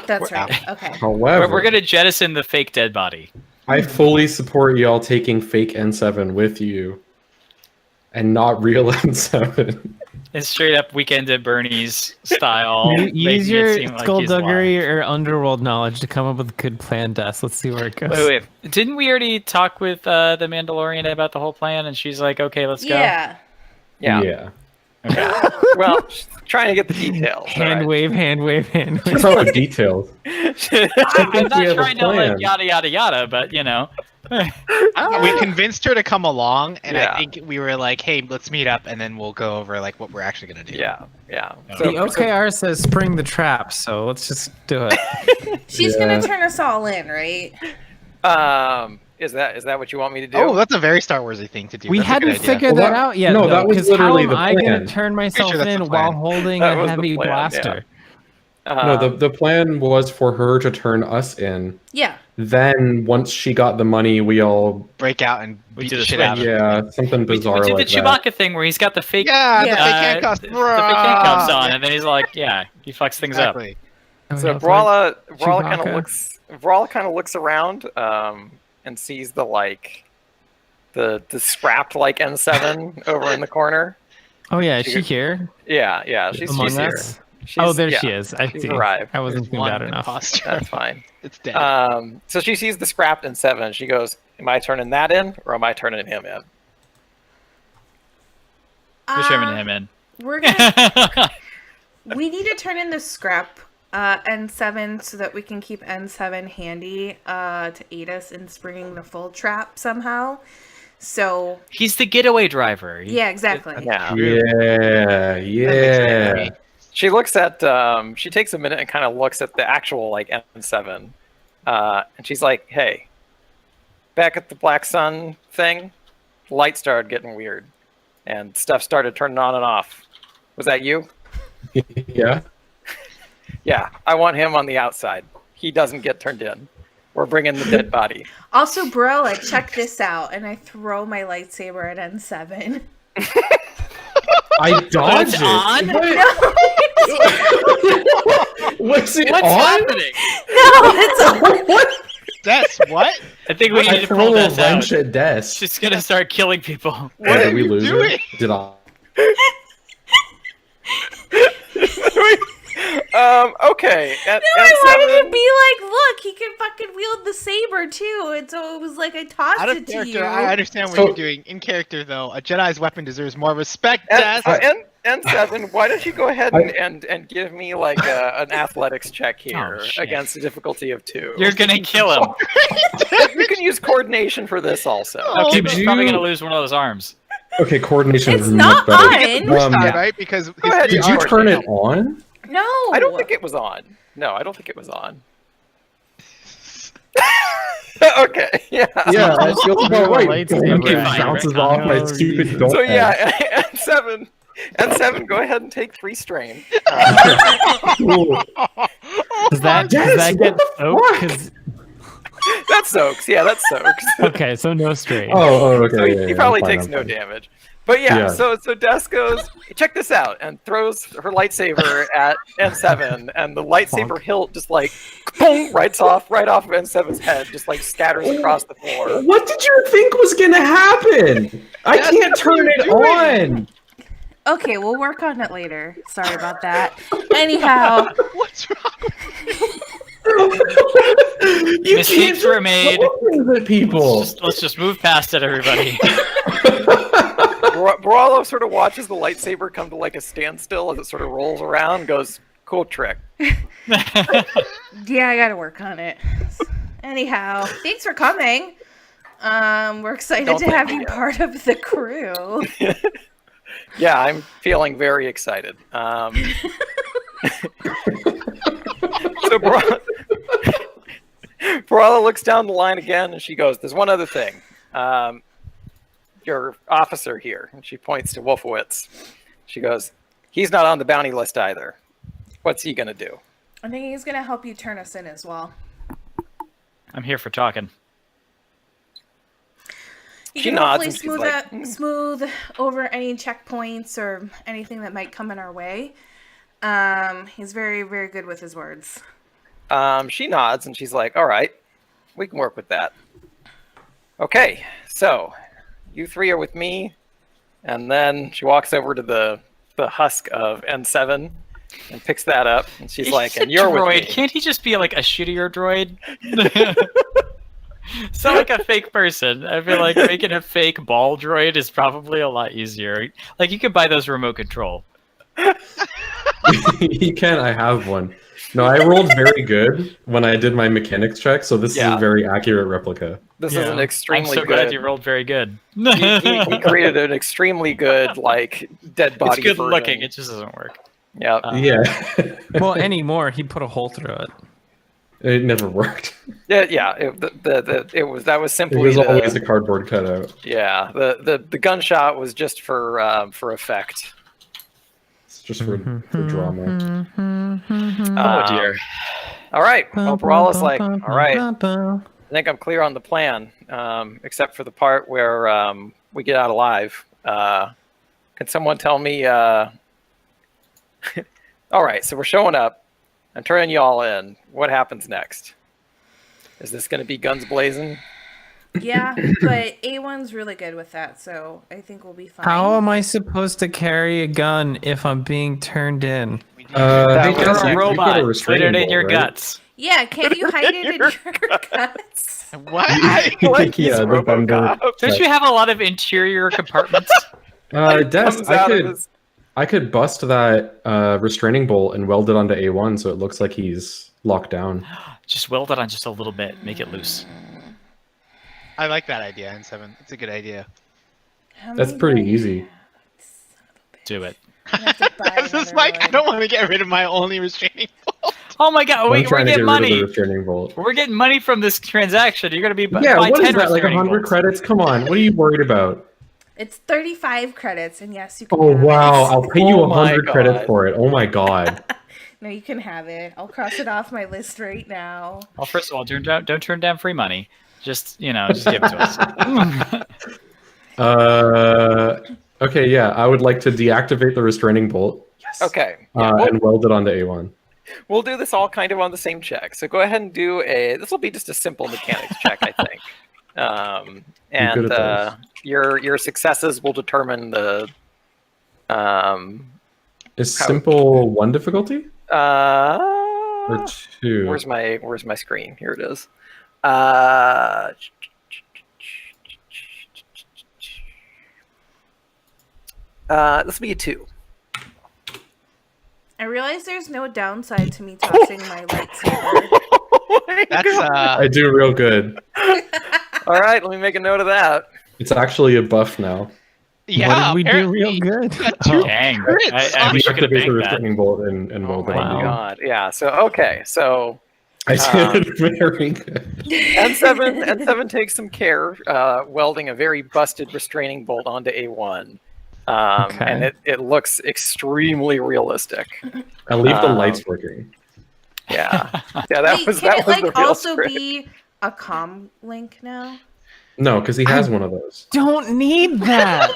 Speaker 4: That's right. Okay.
Speaker 1: However,
Speaker 3: We're gonna jettison the fake dead body.
Speaker 1: I fully support y'all taking fake N7 with you, and not real N7.
Speaker 3: It's straight up Weekend at Bernie's style.
Speaker 2: Use
Speaker 3: making
Speaker 2: your
Speaker 3: it seem like he's
Speaker 2: skullduggery
Speaker 3: alive.
Speaker 2: or underworld knowledge to come up with a good plan, Des. Let's see where it goes.
Speaker 3: Wait. Didn't we already talk with the Mandalorian about the whole plan? And she's like, "Okay, let's go."
Speaker 4: Yeah.
Speaker 1: Yeah.
Speaker 3: Okay.
Speaker 5: Well, she's trying to get the details.
Speaker 2: Hand
Speaker 5: all right.
Speaker 2: wave, hand wave, hand wave.
Speaker 1: It's all the details.
Speaker 3: I'm
Speaker 1: think
Speaker 3: not
Speaker 1: we have a
Speaker 3: trying to
Speaker 1: plan.
Speaker 3: like yada yada yada, but you know.
Speaker 6: We convinced her to come along, and
Speaker 5: Yeah.
Speaker 6: I think we were like, "Hey, let's meet up, and then we'll go over like what we're actually gonna do."
Speaker 5: Yeah.
Speaker 2: The OKR says spring the trap, so let's just do it.
Speaker 4: She's
Speaker 1: Yeah.
Speaker 4: going to turn us all in, right?
Speaker 5: Is that what you want me to do?
Speaker 6: Oh, that's a very Star Warsy thing to do.
Speaker 2: We
Speaker 6: That's a good
Speaker 2: hadn't
Speaker 6: idea.
Speaker 2: figured
Speaker 1: Well,
Speaker 2: that out yet.
Speaker 1: no,
Speaker 2: though,
Speaker 1: that was
Speaker 2: 'cause
Speaker 1: literally
Speaker 2: how
Speaker 1: the
Speaker 2: am I gonna
Speaker 1: plan.
Speaker 2: turn myself
Speaker 6: that's the
Speaker 2: in
Speaker 6: plan.
Speaker 2: while holding
Speaker 5: That
Speaker 2: a
Speaker 5: was the
Speaker 2: heavy
Speaker 5: plan,
Speaker 2: blaster?
Speaker 1: No, the plan was for her to turn us in.
Speaker 4: Yeah.
Speaker 1: Then once she got the money, we all
Speaker 6: Break out and
Speaker 3: We
Speaker 6: beat
Speaker 3: do
Speaker 6: the
Speaker 3: the
Speaker 6: shit
Speaker 3: switch.
Speaker 6: out of her.
Speaker 1: yeah something
Speaker 3: We
Speaker 1: bizarre
Speaker 3: did
Speaker 1: like
Speaker 3: the
Speaker 1: that.
Speaker 3: Chewbacca thing where he's got the fake.
Speaker 6: Yeah,
Speaker 4: Yeah.
Speaker 6: the fake handcuffs.
Speaker 3: The fake handcuffs on, and then he's like, "Yeah, he fucks things up."
Speaker 6: Exactly.
Speaker 5: So
Speaker 2: Okay,
Speaker 5: Brawla
Speaker 2: Chewbacca.
Speaker 5: kind of looks around and sees the scrapped like N7 over in the corner.
Speaker 2: Oh yeah, is she here?
Speaker 5: Yeah, she's
Speaker 2: Among
Speaker 5: here.
Speaker 2: us? Oh, there she
Speaker 5: yeah,
Speaker 2: is. I
Speaker 5: she's
Speaker 2: see.
Speaker 5: arrived.
Speaker 2: I wasn't thinking
Speaker 6: One
Speaker 2: that enough.
Speaker 6: imposter.
Speaker 5: That's fine.
Speaker 6: It's dead.
Speaker 5: So she sees the scrapped N7. She goes, "Am I turning that in, or am I turning him in?"
Speaker 3: We're shoving him in.
Speaker 4: We're gonna. We need to turn in the scrap N7 so that we can keep N7 handy to aid us in springing the full trap somehow. So
Speaker 3: He's the getaway driver.
Speaker 4: yeah, exactly.
Speaker 5: Yeah.
Speaker 1: Yeah.
Speaker 5: She looks at. She takes a minute and kind of looks at the actual like N7, and she's like, "Hey, back at the Black Sun thing, the light started getting weird, and stuff started turning on and off. Was that you?"
Speaker 1: Yeah.
Speaker 5: Yeah, I want him on the outside. He doesn't get turned in. We're bringing the dead body.
Speaker 4: Also, Brola, check this out, and I throw my lightsaber at N7.
Speaker 1: I dodged
Speaker 3: It's
Speaker 1: it.
Speaker 3: on?
Speaker 1: What's it
Speaker 3: What's
Speaker 1: on?
Speaker 3: happening?
Speaker 4: No, it's on.
Speaker 1: What?
Speaker 6: That's what?
Speaker 3: I think we
Speaker 1: I
Speaker 3: need to
Speaker 1: throw
Speaker 3: pull
Speaker 1: a
Speaker 3: this out.
Speaker 1: wrench at Des.
Speaker 3: She's gonna start killing people.
Speaker 6: What
Speaker 1: Did
Speaker 6: are
Speaker 1: we
Speaker 6: you
Speaker 1: lose
Speaker 6: doing?
Speaker 1: her? Did I?
Speaker 5: Okay.
Speaker 4: No, I wanted to be like, look, he can fucking wield the saber too. And so it was like I tossed
Speaker 6: Out
Speaker 4: it
Speaker 6: of
Speaker 4: to
Speaker 6: character,
Speaker 4: you.
Speaker 6: I understand what
Speaker 1: So-
Speaker 6: you're doing. In character, though, a Jedi's weapon deserves more respect. Des.
Speaker 5: N7, why don't you go ahead and give me like an athletics check here
Speaker 3: Oh, shit.
Speaker 5: against a difficulty of 2.
Speaker 3: You're gonna kill him.
Speaker 5: You can use coordination for this also.
Speaker 3: Okay,
Speaker 1: Did
Speaker 3: but he's probably
Speaker 1: you-
Speaker 3: gonna lose one of those arms.
Speaker 1: Okay, coordination
Speaker 4: It's
Speaker 1: is
Speaker 4: not
Speaker 1: much better.
Speaker 4: on.
Speaker 6: First time,
Speaker 1: Yeah.
Speaker 6: right? Because his
Speaker 5: ahead,
Speaker 1: Did you
Speaker 5: Alright.
Speaker 1: turn it on?
Speaker 4: No.
Speaker 5: I don't think it was on. No, I don't think it was on. Okay, yeah.
Speaker 1: Yeah, I feel about right.
Speaker 2: Lightsaber.
Speaker 1: It bounces off my stupid dog.
Speaker 5: So yeah, N7, go ahead and take 3 strain.
Speaker 1: Cool.
Speaker 2: Does that
Speaker 1: Yes,
Speaker 2: get
Speaker 1: what the
Speaker 2: soaked?
Speaker 1: fuck?
Speaker 2: 'Cause-
Speaker 5: That soaks. Yeah, that soaks.
Speaker 2: okay, so no strain.
Speaker 1: Oh, okay.
Speaker 5: So
Speaker 1: yeah,
Speaker 5: he
Speaker 1: yeah,
Speaker 5: probably
Speaker 1: I'm fine,
Speaker 5: takes
Speaker 1: I'm
Speaker 5: no
Speaker 1: fine.
Speaker 5: damage. But yeah,
Speaker 1: Yeah.
Speaker 5: so Des goes, check this out, and throws her lightsaber at N7, and the lightsaber hilt just like boom, right off of N7's head, just like scatters across the floor.
Speaker 1: What did you think was gonna happen? I can't turn it on.
Speaker 4: Okay, we'll work on it later. Sorry about that. Anyhow,
Speaker 6: What's wrong?
Speaker 1: You
Speaker 3: Mistakes were made.
Speaker 1: The people.
Speaker 3: Let's just move past it, everybody.
Speaker 5: Brawlo sort of watches the lightsaber come to like a standstill as it sort of rolls around, and goes, cool trick.
Speaker 4: yeah, I gotta work on it. Anyhow, thanks for coming. We're excited
Speaker 5: Don't
Speaker 4: to
Speaker 5: thank
Speaker 4: have
Speaker 5: me
Speaker 4: you
Speaker 5: yet.
Speaker 4: part of the crew.
Speaker 5: Yeah, I'm feeling very excited. So Barala looks down the line again, and she goes, "There's one other thing. Your officer here," and she points to Wolfowitz. She goes, "He's not on the bounty list either. What's he gonna do?"
Speaker 4: I think he's gonna help you turn us in as well.
Speaker 3: I'm here for talking.
Speaker 4: He
Speaker 5: She
Speaker 4: can
Speaker 5: nods
Speaker 4: hopefully
Speaker 5: and she's like,
Speaker 4: smooth over any checkpoints or anything that might come in our way. He's very, very good with his words.
Speaker 5: She nods and she's like, "All right, we can work with that. Okay, so you three are with me." And then she walks over to the husk of N7 and picks that up. And she's like, "And you're with me."
Speaker 3: Can't he just be like a shittier droid? So like a fake person. I feel like making a fake ball droid is probably a lot easier. Like you could buy those remote control.
Speaker 1: You can. I have one. No, I rolled very good when I did my mechanics check, so this is a very accurate replica.
Speaker 5: This is an extremely
Speaker 3: I'm so
Speaker 5: good.
Speaker 3: glad you rolled very good.
Speaker 5: He created an extremely good, like, dead body.
Speaker 3: It's good
Speaker 5: version.
Speaker 3: looking. It just doesn't work.
Speaker 5: Yeah.
Speaker 1: Yeah.
Speaker 2: Well, anymore, he put a hole through it.
Speaker 1: It never worked.
Speaker 5: Yeah. That was simply.
Speaker 1: It was always a cardboard cutout.
Speaker 5: Yeah. The gunshot was just for effect.
Speaker 1: It's just for drama.
Speaker 3: Oh dear.
Speaker 5: All right. Well, Barala's like, "All right. I think I'm clear on the plan, except for the part where we get out alive. Can someone tell me?" All right. So we're showing up. I'm turning you all in. What happens next? Is this going to be guns blazing?
Speaker 4: Yeah, but A1's really good with that, so I think we'll be fine.
Speaker 2: How am I supposed to carry a gun if I'm being turned in?
Speaker 5: That
Speaker 3: You're
Speaker 5: was
Speaker 3: a
Speaker 5: a
Speaker 3: robot. Put
Speaker 1: restraining
Speaker 3: it in your
Speaker 1: bolt, right?
Speaker 3: guts.
Speaker 4: Yeah, can't you hide it in your guts?
Speaker 6: What?
Speaker 5: Like he's
Speaker 1: Yeah, the thunder.
Speaker 5: RoboCop.
Speaker 3: Don't you have a lot of interior compartments?
Speaker 1: Des,
Speaker 5: Comes out of his-
Speaker 1: I could bust that restraining bolt and weld it onto A1 so it looks like he's locked down.
Speaker 3: Just weld it on just a little bit. Make it loose.
Speaker 6: I like that idea, N7. It's a good idea.
Speaker 1: That's pretty easy.
Speaker 3: Do it.
Speaker 6: This is like, I don't want to get rid of my only restraining bolt.
Speaker 3: Oh my god,
Speaker 1: I'm
Speaker 3: we're
Speaker 1: trying to
Speaker 3: getting
Speaker 1: get rid of
Speaker 3: money.
Speaker 1: the restraining bolt.
Speaker 3: We're getting money from this transaction. You're going to be
Speaker 1: Yeah,
Speaker 3: buy
Speaker 1: what
Speaker 3: 10
Speaker 1: is that? Like
Speaker 3: restraining
Speaker 1: 100
Speaker 3: bolts.
Speaker 1: credits? Come on, what are you worried about?
Speaker 4: It's 35 credits, and yes, you can
Speaker 1: Oh
Speaker 4: have
Speaker 1: wow,
Speaker 4: it.
Speaker 1: I'll pay you
Speaker 5: Oh my
Speaker 1: 100 credits
Speaker 5: God.
Speaker 1: for it. Oh my god.
Speaker 4: No, you can have it. I'll cross it off my list right now.
Speaker 3: Well, first of all, don't turn down free money. Just, just give it to us.
Speaker 1: Okay, yeah, I would like to deactivate the restraining bolt. Yes.
Speaker 5: Okay.
Speaker 1: And weld it onto A1.
Speaker 5: We'll do this all kind of on the same check. So go ahead and do this will be just a simple mechanics check, I think.
Speaker 1: good at
Speaker 5: Your successes will determine the
Speaker 1: Is simple 1 difficulty? Or 2?
Speaker 5: where's my screen? Here it is. This will be a 2.
Speaker 4: I realize there's no downside to me tossing my lightsaber.
Speaker 6: That's
Speaker 1: I do real good.
Speaker 5: All right, let me make a note of that.
Speaker 1: It's actually a buff now.
Speaker 6: yeah.
Speaker 2: What did we do
Speaker 6: apparently.
Speaker 2: real good?
Speaker 6: Two
Speaker 3: Dang.
Speaker 6: crits.
Speaker 3: I wish I could have
Speaker 1: Deactivate the
Speaker 3: banked that.
Speaker 1: restraining bolt and weld it
Speaker 5: Oh
Speaker 1: on.
Speaker 5: my god. Yeah. So okay. So
Speaker 1: I did very good.
Speaker 5: N7 takes some care welding a very busted restraining bolt onto A1. And it looks extremely realistic.
Speaker 1: I leave the lights working.
Speaker 5: Yeah. Yeah, that
Speaker 4: Wait,
Speaker 5: was
Speaker 4: can
Speaker 5: that
Speaker 4: it
Speaker 5: was the
Speaker 4: like
Speaker 5: real
Speaker 4: also
Speaker 5: script.
Speaker 4: be a comm link now?
Speaker 1: No, because he has one of those.
Speaker 2: Don't need that.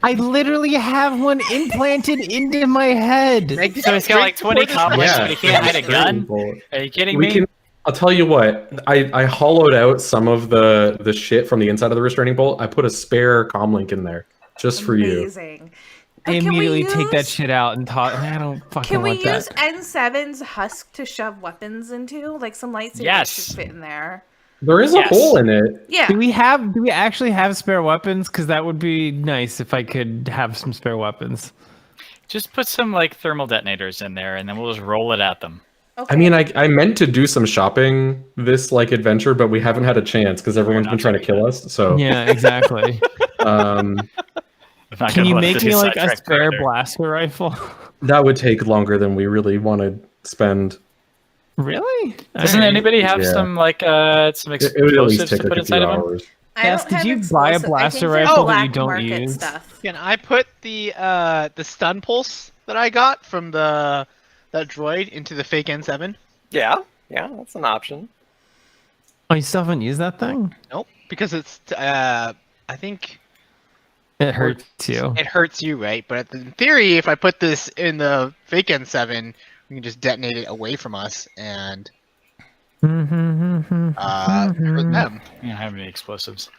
Speaker 2: I literally have one implanted into my head.
Speaker 3: So he's got like 20 complex, but he can't hide a gun?
Speaker 1: Bolt.
Speaker 3: Are you kidding
Speaker 1: We
Speaker 3: me?
Speaker 1: can. I'll tell you what. I hollowed out some of the shit from the inside of the restraining bolt. I put a spare comm link in there just for you.
Speaker 4: Amazing.
Speaker 2: I
Speaker 4: But can we
Speaker 2: immediately take that
Speaker 4: use-
Speaker 2: shit out and talk. I don't fucking
Speaker 4: Can we
Speaker 2: want
Speaker 4: use
Speaker 2: that.
Speaker 4: N7's husk to shove weapons into? Like some lightsabers
Speaker 3: Yes.
Speaker 4: should fit in there.
Speaker 1: There is a
Speaker 3: Yes.
Speaker 1: hole in it.
Speaker 4: Yeah.
Speaker 2: Do we actually have spare weapons? Because that would be nice if I could have some spare weapons.
Speaker 3: Just put some like thermal detonators in there, and then we'll just roll it at them.
Speaker 4: Okay.
Speaker 1: I mean, I meant to do some shopping this adventure, but we haven't had a chance because everyone's been trying to kill us. So
Speaker 2: Yeah, exactly.
Speaker 3: I'm not
Speaker 2: Can
Speaker 3: gonna
Speaker 2: you
Speaker 3: let
Speaker 2: make
Speaker 3: this
Speaker 2: me like a
Speaker 3: sidetrack
Speaker 2: spare
Speaker 3: further.
Speaker 2: blaster rifle?
Speaker 1: that would take longer than we really want to spend.
Speaker 2: Really?
Speaker 3: Doesn't anybody have some like some
Speaker 1: It would at least
Speaker 3: explosives
Speaker 1: take
Speaker 3: to put
Speaker 1: like a few
Speaker 3: inside of them?
Speaker 1: hours.
Speaker 4: I
Speaker 2: Yes,
Speaker 4: don't
Speaker 2: did
Speaker 4: have
Speaker 2: you buy a
Speaker 4: explosive- I
Speaker 2: blaster
Speaker 4: think they're
Speaker 2: rifle that you
Speaker 4: black
Speaker 2: don't
Speaker 4: market
Speaker 2: use?
Speaker 4: Stuff.
Speaker 6: Can I put the stun pulse that I got from that droid into the fake N7?
Speaker 5: Yeah, that's an option.
Speaker 2: Oh, you still haven't used that thing?
Speaker 6: Nope, because it's I think
Speaker 2: It hurts you.
Speaker 6: it hurts you, right? But in theory, if I put this in the fake N7, we can just detonate it away from us and hurt them.
Speaker 3: I don't have any explosives.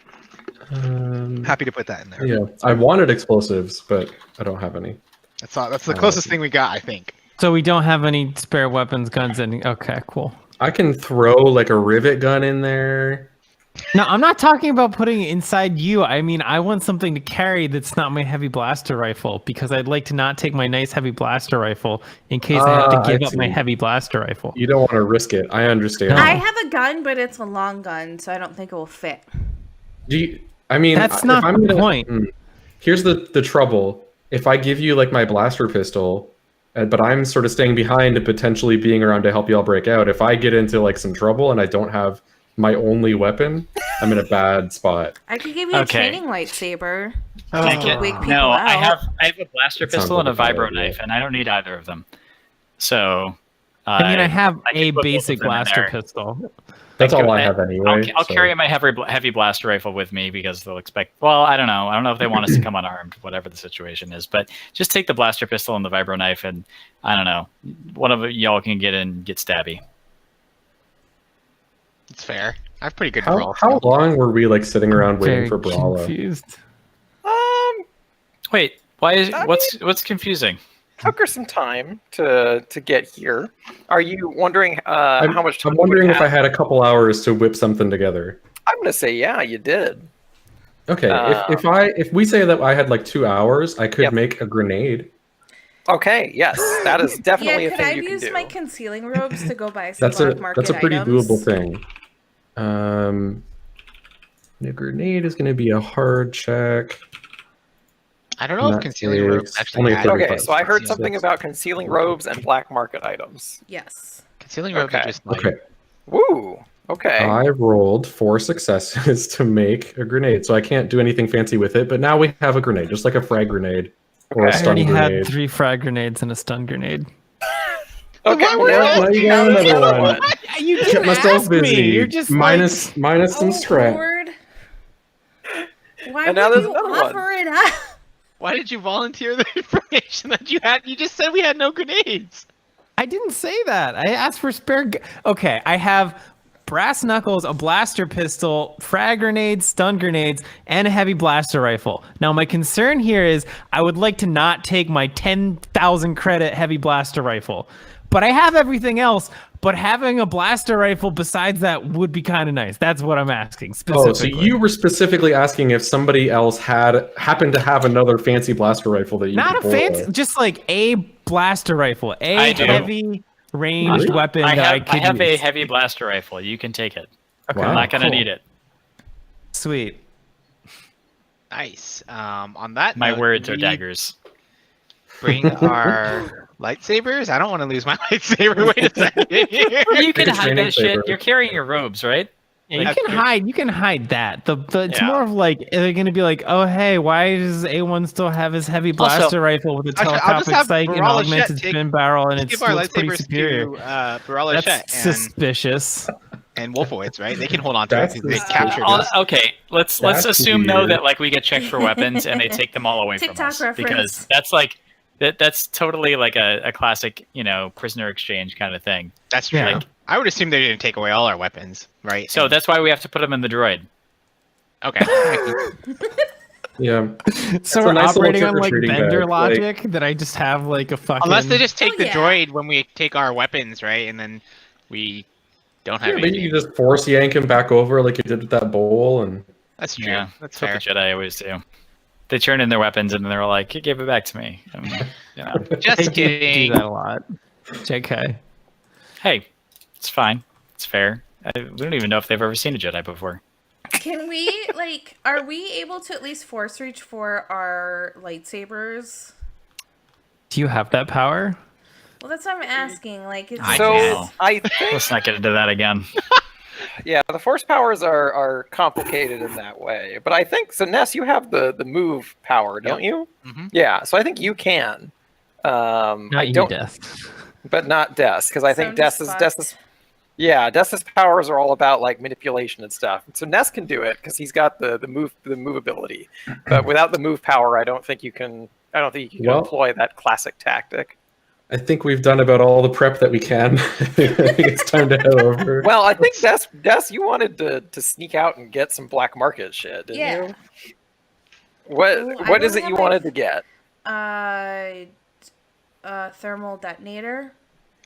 Speaker 6: Happy to put that in there.
Speaker 1: Yeah, I wanted explosives, but I don't have any.
Speaker 6: That's the closest thing we got, I think.
Speaker 2: So we don't have any spare weapons, guns, any. Okay, cool.
Speaker 1: I can throw like a rivet gun in there.
Speaker 2: No, I'm not talking about putting it inside you. I mean, I want something to carry that's not my heavy blaster rifle because I'd like to not take my nice heavy blaster rifle in case I have to give up my heavy blaster rifle.
Speaker 1: You don't want to risk it. I understand.
Speaker 4: I have a gun, but it's a long gun, so I don't think it will fit.
Speaker 1: Do you, I mean,
Speaker 2: That's not the point.
Speaker 1: Here's the trouble. If I give you like my blaster pistol, but I'm sort of staying behind and potentially being around to help you all break out, if I get into like some trouble and I don't have my only weapon, I'm in a bad spot.
Speaker 4: I could give you a training lightsaber. Wake people
Speaker 3: No,
Speaker 4: out.
Speaker 3: I have a blaster
Speaker 1: That sounds
Speaker 3: pistol and a
Speaker 1: like a bad
Speaker 3: vibro
Speaker 1: idea.
Speaker 3: knife, and I don't need either of them. So
Speaker 2: I mean, I have
Speaker 3: I can
Speaker 2: a
Speaker 3: put both
Speaker 2: basic
Speaker 3: of them in
Speaker 2: blaster
Speaker 3: there.
Speaker 2: pistol.
Speaker 1: That's all I
Speaker 3: I-
Speaker 1: have anyway.
Speaker 3: I'll
Speaker 1: so-
Speaker 3: carry my heavy blaster rifle with me because they'll expect. Well, I don't know. I don't know if they want us to come unarmed, whatever the situation is. But just take the blaster pistol and the vibro knife, and I don't know. One of y'all can get in, get stabby.
Speaker 6: It's fair. I have pretty good
Speaker 1: How,
Speaker 6: roll.
Speaker 1: how long were we like sitting around waiting
Speaker 2: Very
Speaker 1: for Brawla?
Speaker 2: confused.
Speaker 3: Wait, why is
Speaker 5: I
Speaker 3: what's confusing?
Speaker 5: Took her some time to get here. Are you wondering how much time?
Speaker 1: I'm wondering
Speaker 5: we
Speaker 1: if I
Speaker 5: have?
Speaker 1: had a couple hours to whip something together.
Speaker 5: I'm gonna say yeah, you did.
Speaker 1: Okay, if we say that I had like 2 hours, I could
Speaker 5: Yep.
Speaker 1: make a grenade.
Speaker 5: Okay, yes, that is definitely
Speaker 4: Yeah,
Speaker 5: a
Speaker 4: could
Speaker 5: thing
Speaker 4: I
Speaker 5: you can
Speaker 4: use
Speaker 5: do.
Speaker 4: my concealing robes to go buy some
Speaker 1: That's a
Speaker 4: black market
Speaker 1: pretty
Speaker 4: items?
Speaker 1: doable thing. The grenade is going to be a hard check.
Speaker 6: I don't know
Speaker 1: And
Speaker 6: if
Speaker 1: that
Speaker 6: concealing
Speaker 1: takes
Speaker 6: robes actually
Speaker 1: only
Speaker 6: add.
Speaker 1: 30.
Speaker 5: Okay, so I heard
Speaker 1: 35.
Speaker 5: something about concealing robes and black market items.
Speaker 4: Yes.
Speaker 6: Concealing robes are
Speaker 5: Okay.
Speaker 6: just like
Speaker 1: Okay,
Speaker 5: Woo. Okay.
Speaker 1: I rolled 4 successes to make a grenade, so I can't do anything fancy with it. But now we have a grenade, just like a frag grenade or a
Speaker 5: Okay.
Speaker 2: I
Speaker 1: stun
Speaker 2: already
Speaker 1: grenade.
Speaker 2: had 3 frag grenades and a stun grenade.
Speaker 5: Okay.
Speaker 1: Yeah, now you got another one.
Speaker 2: You
Speaker 1: Kept
Speaker 2: didn't
Speaker 1: myself
Speaker 2: ask
Speaker 1: busy.
Speaker 2: me. You're just
Speaker 1: minus some scrap.
Speaker 4: Lord. Why
Speaker 5: And now
Speaker 4: would
Speaker 5: there's
Speaker 4: you
Speaker 5: another one.
Speaker 4: offer it up?
Speaker 6: why did you volunteer the information that you had? You just said we had no grenades.
Speaker 2: I didn't say that. I asked for spare. Okay, I have brass knuckles, a blaster pistol, frag grenades, stun grenades, and a heavy blaster rifle. Now, my concern here is I would like to not take my 10,000 credit heavy blaster rifle, but I have everything else. But having a blaster rifle besides that would be kind of nice. That's what I'm asking specifically.
Speaker 1: Oh, so you were specifically asking if somebody else happened to have another fancy blaster rifle that you
Speaker 2: not a
Speaker 1: could
Speaker 2: fancy,
Speaker 1: borrow.
Speaker 2: just like a blaster rifle, a
Speaker 3: I do.
Speaker 2: heavy ranged
Speaker 1: Really?
Speaker 2: weapon
Speaker 3: I
Speaker 2: that I
Speaker 3: have,
Speaker 2: could
Speaker 3: I have a
Speaker 2: use.
Speaker 3: heavy blaster rifle. You can take it.
Speaker 2: Okay,
Speaker 1: Wow.
Speaker 3: I'm not gonna
Speaker 2: cool.
Speaker 3: need it.
Speaker 2: Sweet.
Speaker 6: Nice. On that
Speaker 3: My
Speaker 6: note,
Speaker 3: words are
Speaker 6: we
Speaker 3: daggers.
Speaker 6: Bring our lightsabers. I don't want to lose my lightsaber. Wait a second.
Speaker 3: You can
Speaker 1: a
Speaker 3: hide
Speaker 1: training
Speaker 3: that shit.
Speaker 1: saber.
Speaker 3: You're carrying your robes, right?
Speaker 2: Yeah, you
Speaker 6: That's
Speaker 2: can
Speaker 6: true.
Speaker 2: hide. You can hide that. It's
Speaker 3: Yeah.
Speaker 2: more of like they're gonna be like, oh hey, why does A1 still have his heavy blaster rifle with a
Speaker 6: Actually, I'll just
Speaker 2: telescopic
Speaker 6: have
Speaker 2: sight and
Speaker 6: Barala
Speaker 2: augmented
Speaker 6: Shet take-
Speaker 2: spin barrel, and
Speaker 6: Let's
Speaker 2: it's
Speaker 6: give our
Speaker 2: looks pretty
Speaker 6: lightsabers
Speaker 2: superior.
Speaker 6: to Barala Shet
Speaker 2: That's suspicious.
Speaker 6: and Wolfoids, right? They can hold on to it
Speaker 1: That's
Speaker 6: because they
Speaker 1: the-
Speaker 6: captured
Speaker 3: Oh,
Speaker 6: us.
Speaker 3: okay, let's
Speaker 1: That's
Speaker 3: assume though
Speaker 1: weird.
Speaker 3: that like we get checked for weapons and they take them all away from
Speaker 4: TikTok
Speaker 3: us
Speaker 4: reference.
Speaker 3: because that's like that's totally like a classic, prisoner exchange kind of thing.
Speaker 6: That's true.
Speaker 2: Yeah.
Speaker 6: Like, I would assume they didn't take away all our weapons, right?
Speaker 3: So
Speaker 6: And-
Speaker 3: that's why we have to put them in the droid.
Speaker 6: okay.
Speaker 1: Yeah.
Speaker 2: So
Speaker 1: a
Speaker 2: we're
Speaker 1: nice little
Speaker 2: operating on like
Speaker 1: trick-or-treating
Speaker 2: vendor
Speaker 1: bag, like-
Speaker 2: logic that I just have like a fucking.
Speaker 6: Unless they just take
Speaker 4: Oh,
Speaker 6: the
Speaker 4: yeah.
Speaker 6: droid when we take our weapons, right? And then we don't have
Speaker 1: Yeah, maybe
Speaker 6: anything.
Speaker 1: you just force yank him back over like you did with that bowl, and
Speaker 6: That's true.
Speaker 3: Yeah,
Speaker 6: That's
Speaker 3: that's what
Speaker 6: fair.
Speaker 3: the Jedi always do. They turn in their weapons and then they're like, "You gave it back to me." I mean,
Speaker 6: Just
Speaker 2: They do
Speaker 6: kidding.
Speaker 2: that a lot. JK.
Speaker 3: Hey, it's fine. It's fair. We don't even know if they've ever seen a Jedi before.
Speaker 4: Can we, are we able to at least force reach for our lightsabers?
Speaker 2: Do you have that power?
Speaker 4: Well, that's what I'm asking. Like, it's
Speaker 3: know.
Speaker 5: I think
Speaker 3: Let's not get into that again.
Speaker 5: yeah, the force powers are complicated in that way. But I think so. Ness, you have the move power, don't you?
Speaker 6: Mm-hmm.
Speaker 5: Yeah. So I think you can.
Speaker 2: Not
Speaker 5: I
Speaker 2: you,
Speaker 5: don't,
Speaker 2: Death.
Speaker 5: but not Des, because I think
Speaker 4: just
Speaker 5: Des's powers are all about like manipulation and stuff. So Ness can do it because he's got the move ability. But without the move power, I don't think you can employ that classic tactic.
Speaker 1: I think we've done about all the prep that we can. I think it's time to head over.
Speaker 5: Well, I think Des, you wanted to sneak out and get some black market shit, didn't you? What is it you wanted to get?
Speaker 4: Thermal detonator.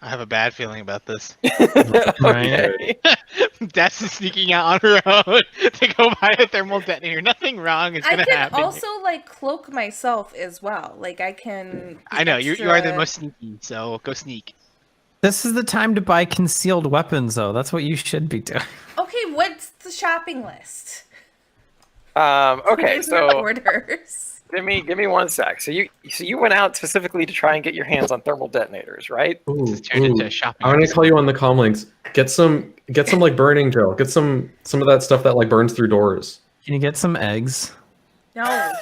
Speaker 6: I have a bad feeling about this.
Speaker 5: Okay.
Speaker 6: Des is sneaking out on her own to go buy a thermal detonator. Nothing wrong is going to happen.
Speaker 4: I can also like cloak myself as well. Like I can.
Speaker 6: I know you are the most sneaky, so go sneak.
Speaker 2: This is the time to buy concealed weapons, though. That's what you should be doing.
Speaker 4: Okay, what's the shopping list?
Speaker 5: Okay, so
Speaker 4: orders.
Speaker 5: Give me 1 sec. So you went out specifically to try and get your hands on thermal detonators, right?
Speaker 6: Turned into a shopping.
Speaker 1: I'm gonna call you on the comm links. Get some like burning gel. Get some of that stuff that like burns through doors.
Speaker 2: Can you get some eggs?
Speaker 4: No,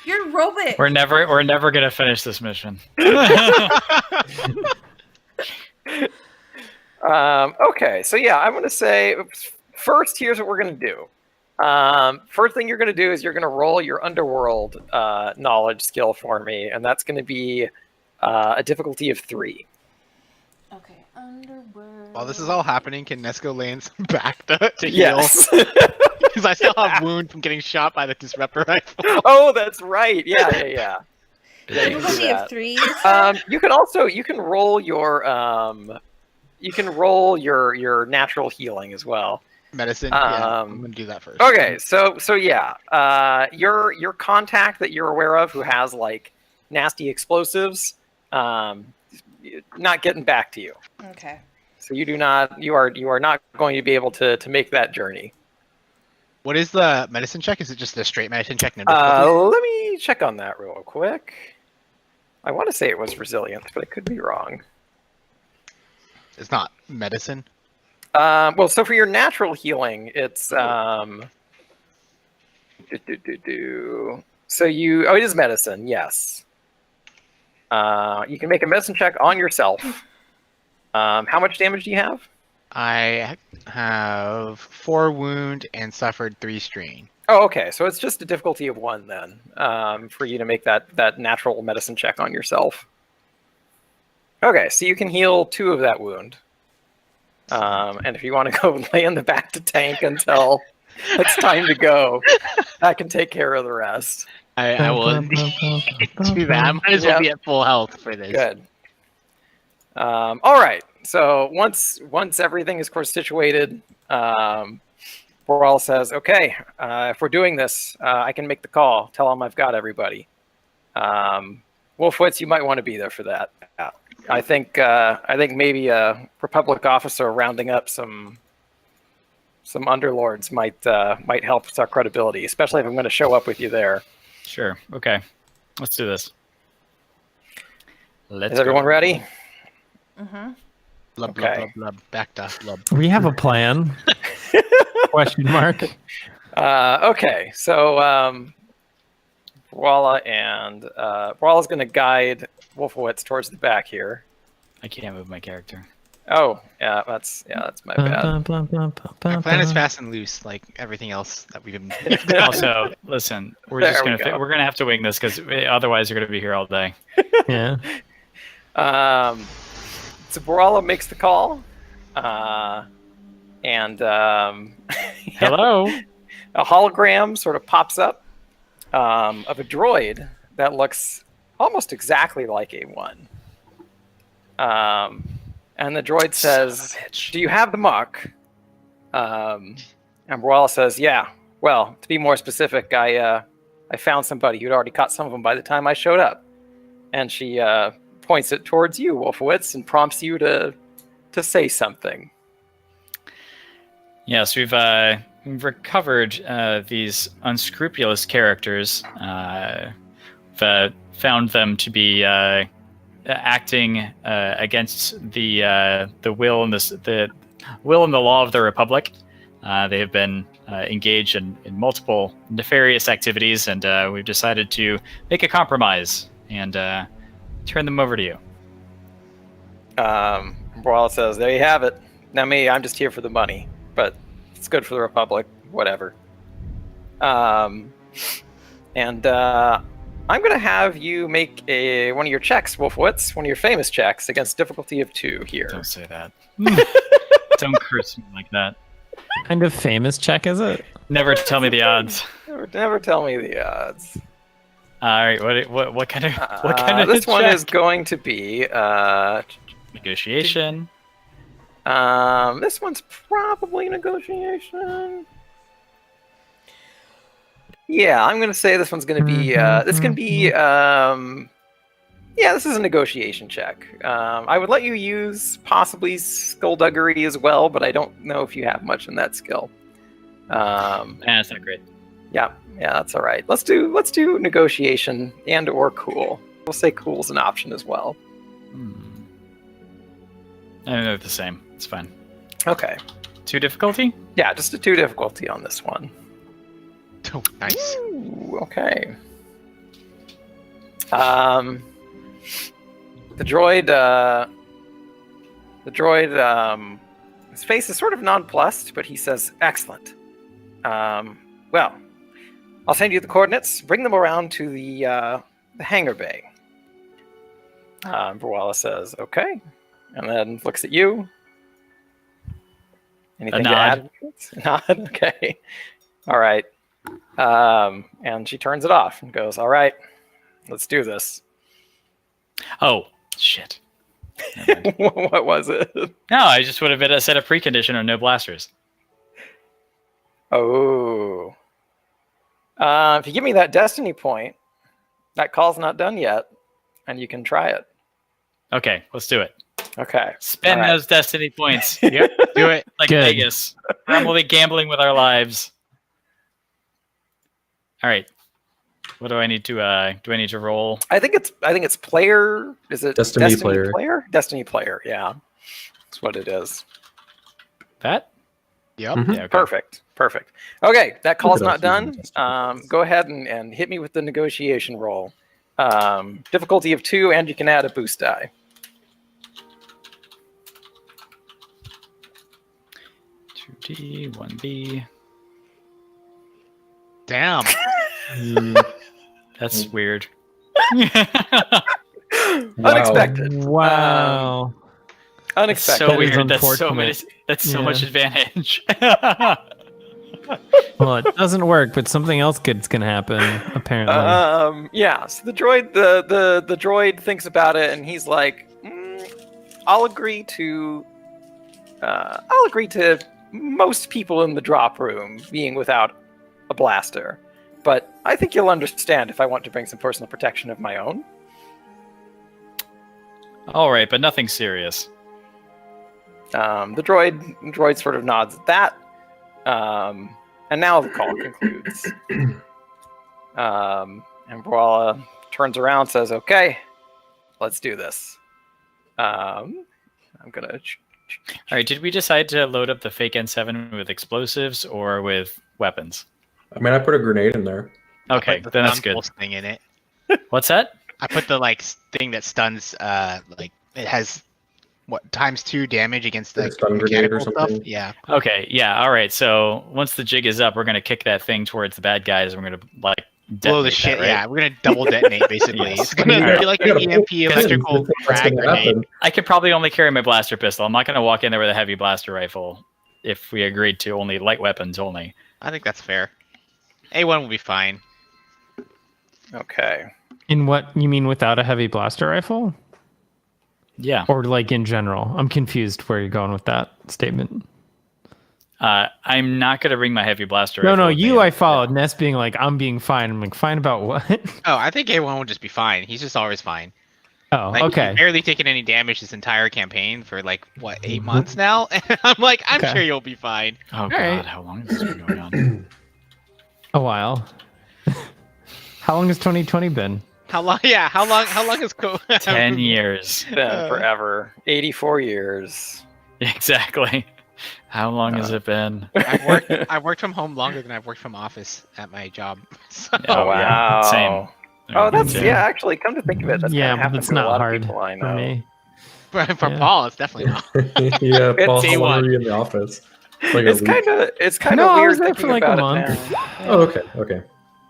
Speaker 4: you're a robot.
Speaker 3: We're never gonna finish this mission.
Speaker 5: Okay, so yeah, I'm gonna say first. Here's what we're gonna do. First thing you're gonna do is you're gonna roll your underworld knowledge skill for me, and that's gonna be a difficulty of 3.
Speaker 4: Okay, underworld.
Speaker 6: While this is all happening, can Nesco lay in some back to heal?
Speaker 5: Yes.
Speaker 6: Because I still have wound from getting shot by the disruptor rifle.
Speaker 5: Oh, that's right. Yeah. Yeah, you can do
Speaker 4: Difficulty
Speaker 5: that.
Speaker 4: of 3.
Speaker 5: You can roll your natural healing as well.
Speaker 6: Medicine. Yeah, I'm gonna do that first.
Speaker 5: Okay, so yeah, your contact that you're aware of who has like nasty explosives, not getting back to you.
Speaker 4: Okay.
Speaker 5: So you are not going to be able to make that journey.
Speaker 6: What is the medicine check? Is it just a straight medicine check? No difficulty?
Speaker 5: Let me check on that real quick. I want to say it was resilience, but I could be wrong.
Speaker 6: It's not medicine.
Speaker 5: Well, so for your natural healing, it's So it is medicine, yes. You can make a medicine check on yourself. How much damage do you have?
Speaker 6: I have 4 wound and suffered 3 strain.
Speaker 5: Oh, okay. So it's just a difficulty of 1 then, for you to make that natural medicine check on yourself. Okay, so you can heal 2 of that wound. And if you want to go lay in the back to tank until it's time to go, that can take care of the rest.
Speaker 6: I will do that. I might as well be at full health for this.
Speaker 5: Good. All right. So once everything is situated, Boral says, "Okay, if we're doing this, I can make the call. Tell them I've got everybody. Wolfwitz, you might want to be there for that. I think maybe a Republic officer rounding up some underlords might help with our credibility, especially if I'm going to show up with you there."
Speaker 3: Sure. Okay. Let's do this.
Speaker 5: Is everyone ready?
Speaker 4: Mm-hmm.
Speaker 6: Blub,
Speaker 5: Okay.
Speaker 6: blub, blub, blub. Back to blub.
Speaker 2: We have a plan. Question mark.
Speaker 5: Okay, so Wala's going to guide Wolfowitz towards the back here.
Speaker 3: I can't move my character.
Speaker 5: Oh, yeah, that's my bad.
Speaker 6: My plan is fast and loose, like everything else that we've been.
Speaker 3: Also, listen, we're just
Speaker 5: There we
Speaker 3: gonna
Speaker 5: go.
Speaker 3: we're gonna have to wing this because otherwise you're gonna be here all day.
Speaker 2: Yeah.
Speaker 5: So Borala makes the call, and
Speaker 3: Hello.
Speaker 5: a hologram sort of pops up of a droid that looks almost exactly like A1. And the droid says, "Do you have the muck?" And Borala says, "Yeah. Well, to be more specific, I found somebody who'd already caught some of them by the time I showed up." And she points it towards you, Wolfowitz, and prompts you to say something.
Speaker 3: Yes, we've recovered these unscrupulous characters. Found them to be acting against the will and the will and the law of the Republic. They have been engaged in multiple nefarious activities, and we've decided to make a compromise and turn them over to you.
Speaker 5: Wallace says, there you have it. Now I'm just here for the money, but it's good for the Republic, whatever. And I'm going to have you make one of your checks, Wolfwitz, one of your famous checks against difficulty of 2 here.
Speaker 3: Don't say that. Don't curse me like that.
Speaker 2: What kind of famous check is it?
Speaker 3: Never tell me the odds.
Speaker 5: Never tell me the odds.
Speaker 3: All right, what kind of
Speaker 5: this
Speaker 3: check?
Speaker 5: one is going to be
Speaker 3: negotiation.
Speaker 5: This one's probably negotiation. Yeah, I'm gonna say this one's gonna be. This is a negotiation check. I would let you use possibly skullduggery as well, but I don't know if you have much in that skill.
Speaker 3: That's not great.
Speaker 5: Yeah, that's all right. Let's do negotiation or cool. We'll say cool's an option as well.
Speaker 3: I don't know, the same. It's fine.
Speaker 5: Okay.
Speaker 3: 2 difficulty?
Speaker 5: Yeah, just a 2 difficulty on this one.
Speaker 6: Oh, nice.
Speaker 5: Ooh, okay. The droid, his face is sort of nonplussed, but he says, excellent. Well, I'll send you the coordinates. Bring them around to the hangar bay. Verwala says, okay. And then looks at you. Anything to add? Nod. Okay. All right. And she turns it off and goes, all right, let's do this.
Speaker 3: Oh, shit.
Speaker 5: What was it?
Speaker 3: No, I just would have set a precondition on no blasters.
Speaker 5: Oh. If you give me that destiny point, that call's not done yet, and you can try it.
Speaker 3: Okay, let's do it.
Speaker 5: Okay.
Speaker 3: Spend those destiny points.
Speaker 6: Yep, do it.
Speaker 3: Like
Speaker 2: Good.
Speaker 3: Vegas. We'll be gambling with our lives. All right. What do I need to roll?
Speaker 5: I think it's player. Is it
Speaker 1: Destiny player?
Speaker 5: Destiny player, yeah. That's what it is.
Speaker 3: That?
Speaker 6: Yep.
Speaker 1: Mhm.
Speaker 3: Yeah, okay.
Speaker 5: Perfect. Okay, that call's
Speaker 1: Look at
Speaker 5: not
Speaker 1: us
Speaker 5: done.
Speaker 1: using
Speaker 5: Go ahead and hit me with the negotiation roll. Difficulty of 2, and you can add a boost die.
Speaker 3: 2D, 1B.
Speaker 6: Damn.
Speaker 3: That's weird.
Speaker 5: Unexpected.
Speaker 2: Wow.
Speaker 5: Unexpected.
Speaker 3: So
Speaker 2: That is
Speaker 3: weird.
Speaker 2: unfortunate.
Speaker 3: That's so much advantage.
Speaker 2: Well, it doesn't work, but something else good's gonna happen, apparently.
Speaker 5: Yeah. So the droid, the droid thinks about it, and he's like, "I'll agree to most people in the drop room being without a blaster, but I think you'll understand if I want to bring some personal protection of my own."
Speaker 3: All right, but nothing serious.
Speaker 5: The droid sort of nods at that, and now the call concludes. And Brawla turns around, and says, "Okay, let's do this." I'm gonna.
Speaker 3: All right, did we decide to load up the fake N7 with explosives or with weapons?
Speaker 1: I mean, I put a grenade in there.
Speaker 3: Okay,
Speaker 6: Put the
Speaker 3: then that's
Speaker 6: stun
Speaker 3: good.
Speaker 6: pulse thing in it.
Speaker 3: What's that?
Speaker 6: I put the thing that stuns. It has ×2 damage against the
Speaker 1: Like a stun grenade or
Speaker 6: mechanical stuff.
Speaker 1: something?
Speaker 6: Yeah.
Speaker 3: Okay, yeah, all right. So once the jig is up, we're gonna kick that thing towards the bad guys. And we're gonna
Speaker 6: Blow the
Speaker 3: detonate
Speaker 6: shit.
Speaker 3: that, right?
Speaker 6: Yeah, we're gonna double detonate basically.
Speaker 3: Yes.
Speaker 6: It's gonna be like
Speaker 1: I gotta
Speaker 6: an EMP electrical
Speaker 1: That's
Speaker 6: frag
Speaker 1: gonna
Speaker 6: grenade.
Speaker 1: happen.
Speaker 3: I could probably only carry my blaster pistol. I'm not gonna walk in there with a heavy blaster rifle if we agreed to only light weapons only.
Speaker 6: I think that's fair. A1 will be fine.
Speaker 5: Okay.
Speaker 2: In what you mean without a heavy blaster rifle?
Speaker 3: Yeah.
Speaker 2: Or like in general? I'm confused where you're going with that statement.
Speaker 3: I'm not gonna bring my heavy blaster
Speaker 2: No,
Speaker 3: rifle.
Speaker 2: no,
Speaker 3: with me.
Speaker 2: you I followed. Ness being like, I'm being fine. I'm like, fine about what?
Speaker 6: Oh, I think A1 will just be fine. He's just always fine.
Speaker 2: Oh,
Speaker 6: Like,
Speaker 2: okay.
Speaker 6: He's barely taken any damage this entire campaign for 8 months now. And I'm like, I'm
Speaker 2: Okay.
Speaker 6: sure you'll be fine.
Speaker 3: Oh god,
Speaker 2: right.
Speaker 3: how long has this been going on?
Speaker 2: A while. How long has 2020 been?
Speaker 6: How long? Yeah, how long is
Speaker 3: 10 years.
Speaker 5: Been forever. 84 years.
Speaker 3: Exactly. How long has it been?
Speaker 6: I've worked from home longer than I've worked from office at my job. So,
Speaker 5: Oh, wow.
Speaker 3: Same.
Speaker 5: Oh, that's
Speaker 3: Same.
Speaker 5: yeah. Actually, come to think of it, that's
Speaker 2: Yeah,
Speaker 5: kind of
Speaker 2: but
Speaker 5: happened
Speaker 2: it's
Speaker 5: to a
Speaker 2: not
Speaker 5: lot
Speaker 2: hard
Speaker 5: of people I know.
Speaker 2: for me.
Speaker 6: for
Speaker 2: Yeah.
Speaker 6: Paul, it's definitely not.
Speaker 1: Yeah, Paul,
Speaker 5: It's
Speaker 1: how long
Speaker 6: A1.
Speaker 1: were you in the office? Like
Speaker 5: It's
Speaker 1: a week?
Speaker 5: kind of
Speaker 2: No, I
Speaker 5: weird
Speaker 2: was there
Speaker 5: thinking
Speaker 2: for like
Speaker 5: about
Speaker 2: a
Speaker 5: it
Speaker 2: month.
Speaker 5: now.
Speaker 1: Oh, okay.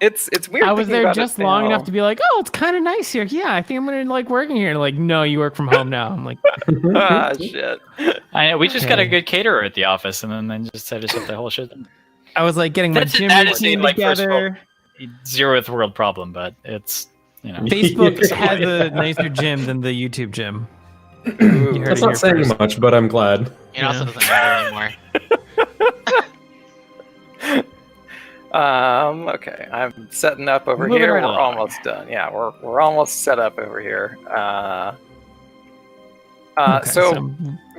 Speaker 5: It's weird.
Speaker 2: I was
Speaker 5: thinking
Speaker 2: there
Speaker 5: about
Speaker 2: just
Speaker 5: it
Speaker 2: long
Speaker 5: now.
Speaker 2: enough to be like, oh, it's kind of nice here. Yeah, I think I'm gonna like working here. Like, no, you work from home now. I'm like,
Speaker 5: Ah, shit.
Speaker 3: I know, we just got a
Speaker 2: Okay.
Speaker 3: good caterer at the office, and then just had to shut the whole shit down.
Speaker 2: I was like getting my
Speaker 3: That's-
Speaker 2: gym
Speaker 3: that is
Speaker 2: routine
Speaker 3: a, like, first
Speaker 2: together.
Speaker 3: Zeroth world problem, but it's,
Speaker 2: Facebook
Speaker 1: Yeah.
Speaker 2: has a nicer gym than the YouTube gym.
Speaker 5: Ooh.
Speaker 2: You heard
Speaker 1: That's
Speaker 2: it
Speaker 1: not
Speaker 2: here
Speaker 1: saying
Speaker 2: first.
Speaker 1: much, but I'm glad.
Speaker 6: It also doesn't matter anymore.
Speaker 5: Okay, I'm setting up over
Speaker 3: Moving
Speaker 5: here.
Speaker 3: right
Speaker 5: We're
Speaker 3: along.
Speaker 5: almost done. Yeah, we're almost set up over here.
Speaker 2: Okay,
Speaker 5: So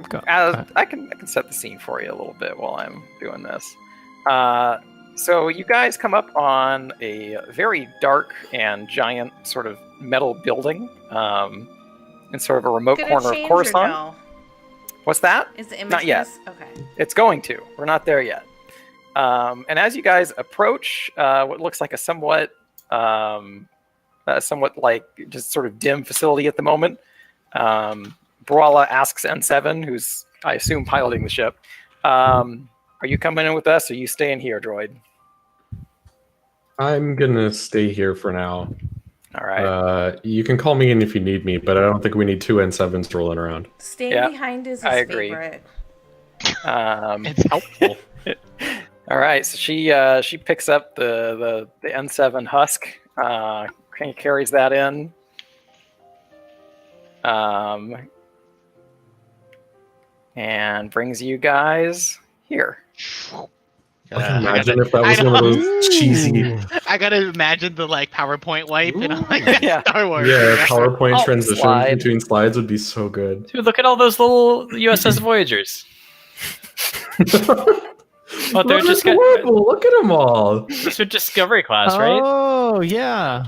Speaker 2: go.
Speaker 5: I can set the scene for you a little bit while I'm doing this. So you guys come up on a very dark and giant sort of metal building in sort of a remote
Speaker 4: Did it
Speaker 5: corner of
Speaker 4: change or
Speaker 5: Coruscant.
Speaker 4: no?
Speaker 5: What's that?
Speaker 4: Is the image
Speaker 5: Not yet.
Speaker 4: Okay.
Speaker 5: It's going to. We're not there yet. And as you guys approach what looks like a somewhat like just sort of dim facility at the moment, Brawla asks N7, who's I assume piloting the ship, "Are you coming in with us, or are you staying here, droid?"
Speaker 1: I'm gonna stay here for now.
Speaker 5: All right.
Speaker 1: You can call me in if you need me, but I don't think we need two N7s rolling around.
Speaker 4: Staying
Speaker 5: Yeah,
Speaker 4: behind is his
Speaker 5: I agree.
Speaker 4: favorite.
Speaker 6: It's helpful.
Speaker 5: All right. So she picks up the N7 husk, carries that in. And brings you guys here.
Speaker 1: I can imagine if that was one of those cheesy,
Speaker 6: I gotta imagine the like PowerPoint wipe and like
Speaker 5: Yeah.
Speaker 6: Star Wars.
Speaker 1: PowerPoint
Speaker 5: Oh,
Speaker 1: transitions
Speaker 5: slide.
Speaker 1: between slides would be so good.
Speaker 3: Dude, look at all those little USS Voyagers. Well, they're just
Speaker 1: adorable. Look at them all.
Speaker 3: these are Discovery class, right?
Speaker 2: Oh yeah.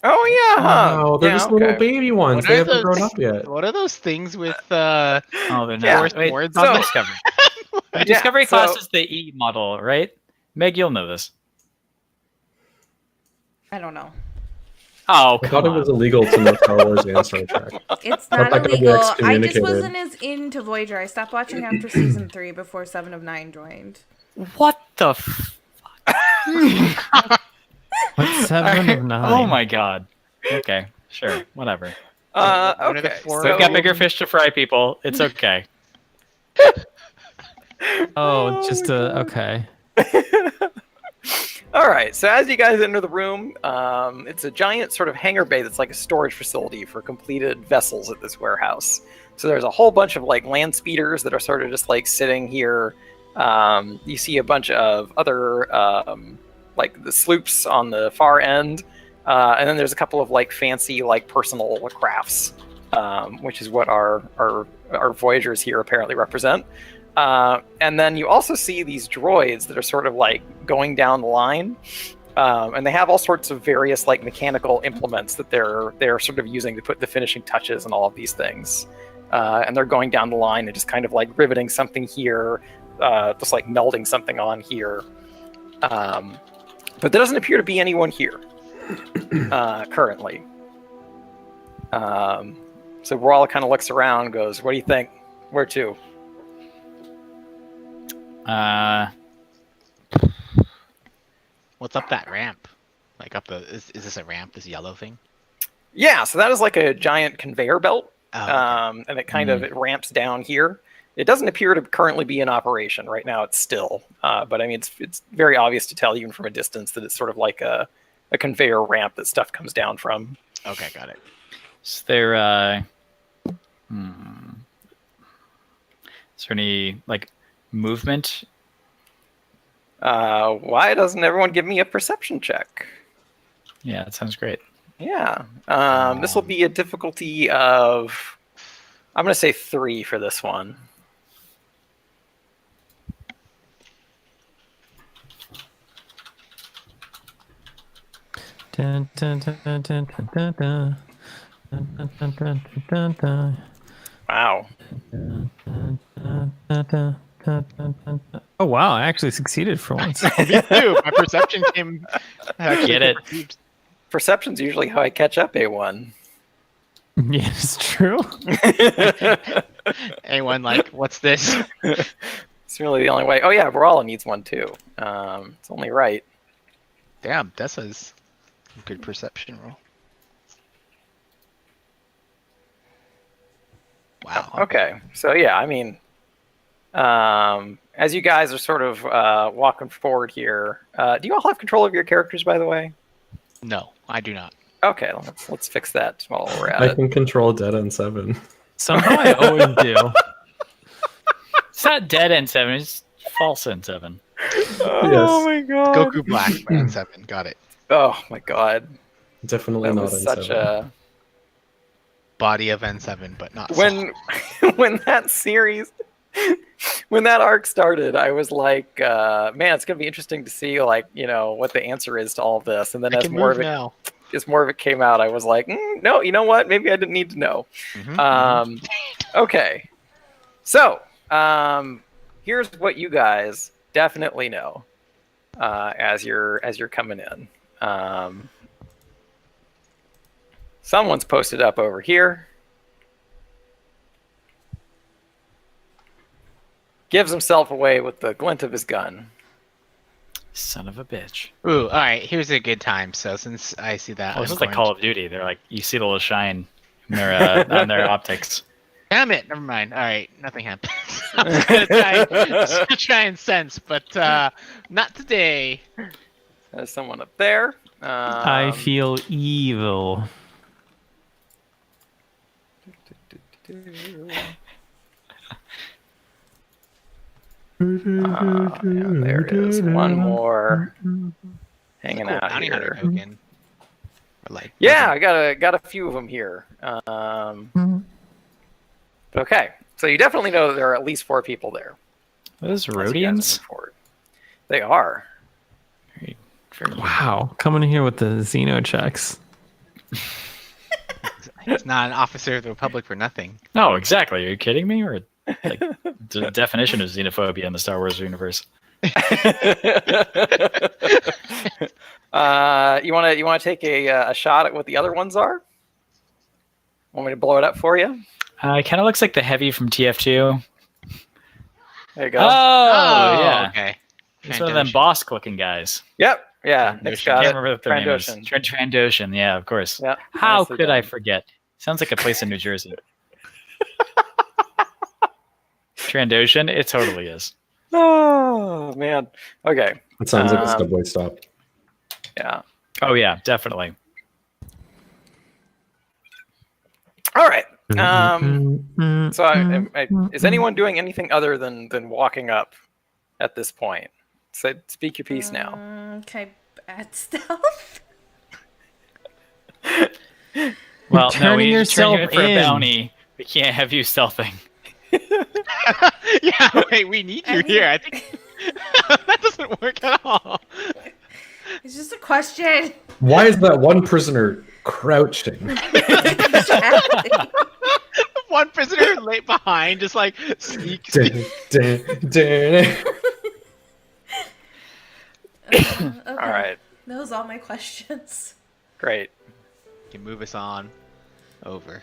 Speaker 5: Oh yeah, huh?
Speaker 1: Wow, they're
Speaker 5: Yeah,
Speaker 1: just little
Speaker 5: okay.
Speaker 1: baby ones.
Speaker 6: What
Speaker 1: They
Speaker 6: are
Speaker 1: haven't
Speaker 6: those-
Speaker 1: grown up yet.
Speaker 6: What are those things with
Speaker 3: Oh, they're
Speaker 5: Yeah,
Speaker 3: not. Wait,
Speaker 6: words
Speaker 3: on
Speaker 5: so-
Speaker 3: Discovery.
Speaker 5: Yeah,
Speaker 3: Discovery class
Speaker 5: so-
Speaker 3: is the E model, right? Meg, you'll know this.
Speaker 4: I don't know.
Speaker 3: Oh,
Speaker 1: I
Speaker 3: come
Speaker 1: thought it
Speaker 3: on.
Speaker 1: was illegal to know Star Wars and Star Trek.
Speaker 4: It's
Speaker 1: Thought
Speaker 4: not
Speaker 1: that got
Speaker 4: illegal. I just
Speaker 1: excommunicated.
Speaker 4: wasn't as into Voyager. I stopped watching after season 3 before 7 of 9 joined.
Speaker 3: What the f...
Speaker 2: What's 7 of 9?
Speaker 3: Oh my god. Okay, sure, whatever.
Speaker 6: What are the
Speaker 5: Okay.
Speaker 6: four-
Speaker 5: So,
Speaker 3: We've got bigger fish to fry, people. It's okay.
Speaker 2: Oh, just a okay.
Speaker 5: all right. So as you guys enter the room, it's a giant sort of hangar bay that's like a storage facility for completed vessels at this warehouse. So there's a whole bunch of like land speeders that are sort of just like sitting here. You see a bunch of other like the sloops on the far end, and then there's a couple of like fancy like personal crafts, which is what our Voyagers here apparently represent. And then you also see these droids that are sort of like going down the line, and they have all sorts of various like mechanical implements that they're sort of using to put the finishing touches and all of these things. And they're going down the line and just kind of like riveting something here, just like melding something on here. But there doesn't appear to be anyone here currently. So Rawl kind of looks around and goes, "What do you think? Where to?"
Speaker 6: What's up that ramp? Like up the is this a ramp? This yellow thing?
Speaker 5: Yeah, so that is like a giant conveyor belt,
Speaker 6: Oh, okay.
Speaker 5: and it kind of it ramps down here. It doesn't appear to currently be in operation right now. It's still, but I mean, it's very obvious to tell even from a distance that it's sort of like a conveyor ramp that stuff comes down from.
Speaker 6: Okay, got it.
Speaker 3: Is there any like movement?
Speaker 5: Why doesn't everyone give me a perception check?
Speaker 3: Yeah, that sounds great.
Speaker 5: Yeah, this will be a difficulty of, I'm going to say 3 for this one.
Speaker 2: Dun, dun, dun, dun, dun, dun, dun. Dun, dun, dun, dun, dun, dun.
Speaker 5: Wow.
Speaker 2: Oh wow! I actually succeeded for once.
Speaker 6: Me too. My perception came.
Speaker 3: Get it?
Speaker 5: Perception's usually how I catch up A1.
Speaker 2: Yeah, it's true.
Speaker 6: A1, like, what's this?
Speaker 5: It's really the only way. Oh yeah, Varala needs one too. It's only right.
Speaker 6: Damn, Dessa's a good perception roll. Wow.
Speaker 5: Okay, so yeah, I mean, as you guys are sort of walking forward here, do you all have control of your characters, by the way?
Speaker 6: No, I do not.
Speaker 5: Okay, let's fix that while we're at
Speaker 1: I
Speaker 5: it.
Speaker 1: can control Dead End 7.
Speaker 2: Somehow I always do.
Speaker 3: It's not dead N7, it's false N7.
Speaker 5: Oh my god.
Speaker 6: Goku Black, man, 7. Got it.
Speaker 5: Oh my god.
Speaker 1: Definitely
Speaker 5: That
Speaker 1: not
Speaker 5: was
Speaker 1: N7.
Speaker 5: such a
Speaker 6: Body of N7, but not
Speaker 5: when when that series when that arc started, I was like, man, it's gonna be interesting to see like, what the answer is to all of this. And then
Speaker 6: I
Speaker 5: as
Speaker 6: can
Speaker 5: more
Speaker 6: move
Speaker 5: of it
Speaker 6: now.
Speaker 5: as more of it came out, I was like, no, you know what? Maybe I didn't need to know. Okay. So, here's what you guys definitely know as you're coming in. Someone's posted up over here. Gives himself away with the glint of his gun.
Speaker 3: Son of a bitch.
Speaker 6: Ooh, all right. Here's a good time. So since I see that,
Speaker 3: Oh, this
Speaker 6: I'm
Speaker 3: is like
Speaker 6: going
Speaker 3: Call of Duty. They're like, you see the little shine in their, on their optics.
Speaker 6: Damn it! Never mind. All right, nothing happened. I was gonna try and sense, but not today.
Speaker 5: There's someone up there.
Speaker 2: I feel evil.
Speaker 5: Yeah, there it is. One more hanging
Speaker 6: Cool,
Speaker 5: out
Speaker 6: bounty hunter
Speaker 5: here.
Speaker 6: token. Or like,
Speaker 5: Yeah, I got a few of them here. Okay, so you definitely know that there are at least 4 people there.
Speaker 3: Those
Speaker 5: as you guys
Speaker 3: Rhodians?
Speaker 5: move forward. They are.
Speaker 3: Very
Speaker 2: Wow, coming in here with the Xeno checks.
Speaker 6: He's not an officer of the Republic for nothing.
Speaker 3: No, exactly. Are you kidding me? Or like the definition of xenophobia in the Star Wars universe?
Speaker 5: You want to take a shot at what the other ones are? Want me to blow it up for you?
Speaker 3: It kind of looks like the heavy from TF2.
Speaker 5: There you go.
Speaker 3: Oh, yeah.
Speaker 6: Okay.
Speaker 3: It's one of them Bosk-looking guys.
Speaker 5: Yep. Yeah. Nick's got
Speaker 3: I
Speaker 5: it.
Speaker 3: can't remember what their name is.
Speaker 5: Trandoshan.
Speaker 3: Trandoshan, yeah, of course.
Speaker 5: Yeah.
Speaker 3: How
Speaker 5: nicely
Speaker 3: could I
Speaker 5: done.
Speaker 3: forget? Sounds like a place in New Jersey. Trandoshan? It totally is.
Speaker 5: Oh man. Okay.
Speaker 1: It sounds like a subway stop.
Speaker 5: Yeah.
Speaker 3: Oh, yeah, definitely.
Speaker 5: All right. So, is anyone doing anything other than walking up at this point? So, speak your piece now.
Speaker 4: Can I add stealth?
Speaker 3: Well, no,
Speaker 2: Turning
Speaker 3: we need to turn you
Speaker 2: yourself
Speaker 3: in for a
Speaker 2: in.
Speaker 3: bounty. We can't have you stealthing.
Speaker 6: Yeah, wait, we need you here. I think that doesn't work at all.
Speaker 4: It's just a question.
Speaker 1: Why is that one prisoner crouching?
Speaker 4: Exactly.
Speaker 6: One prisoner late behind, just like sneak.
Speaker 1: Dun, dun, dun.
Speaker 4: Okay.
Speaker 5: All right.
Speaker 4: That was all my questions.
Speaker 5: Great.
Speaker 6: Can move us on over.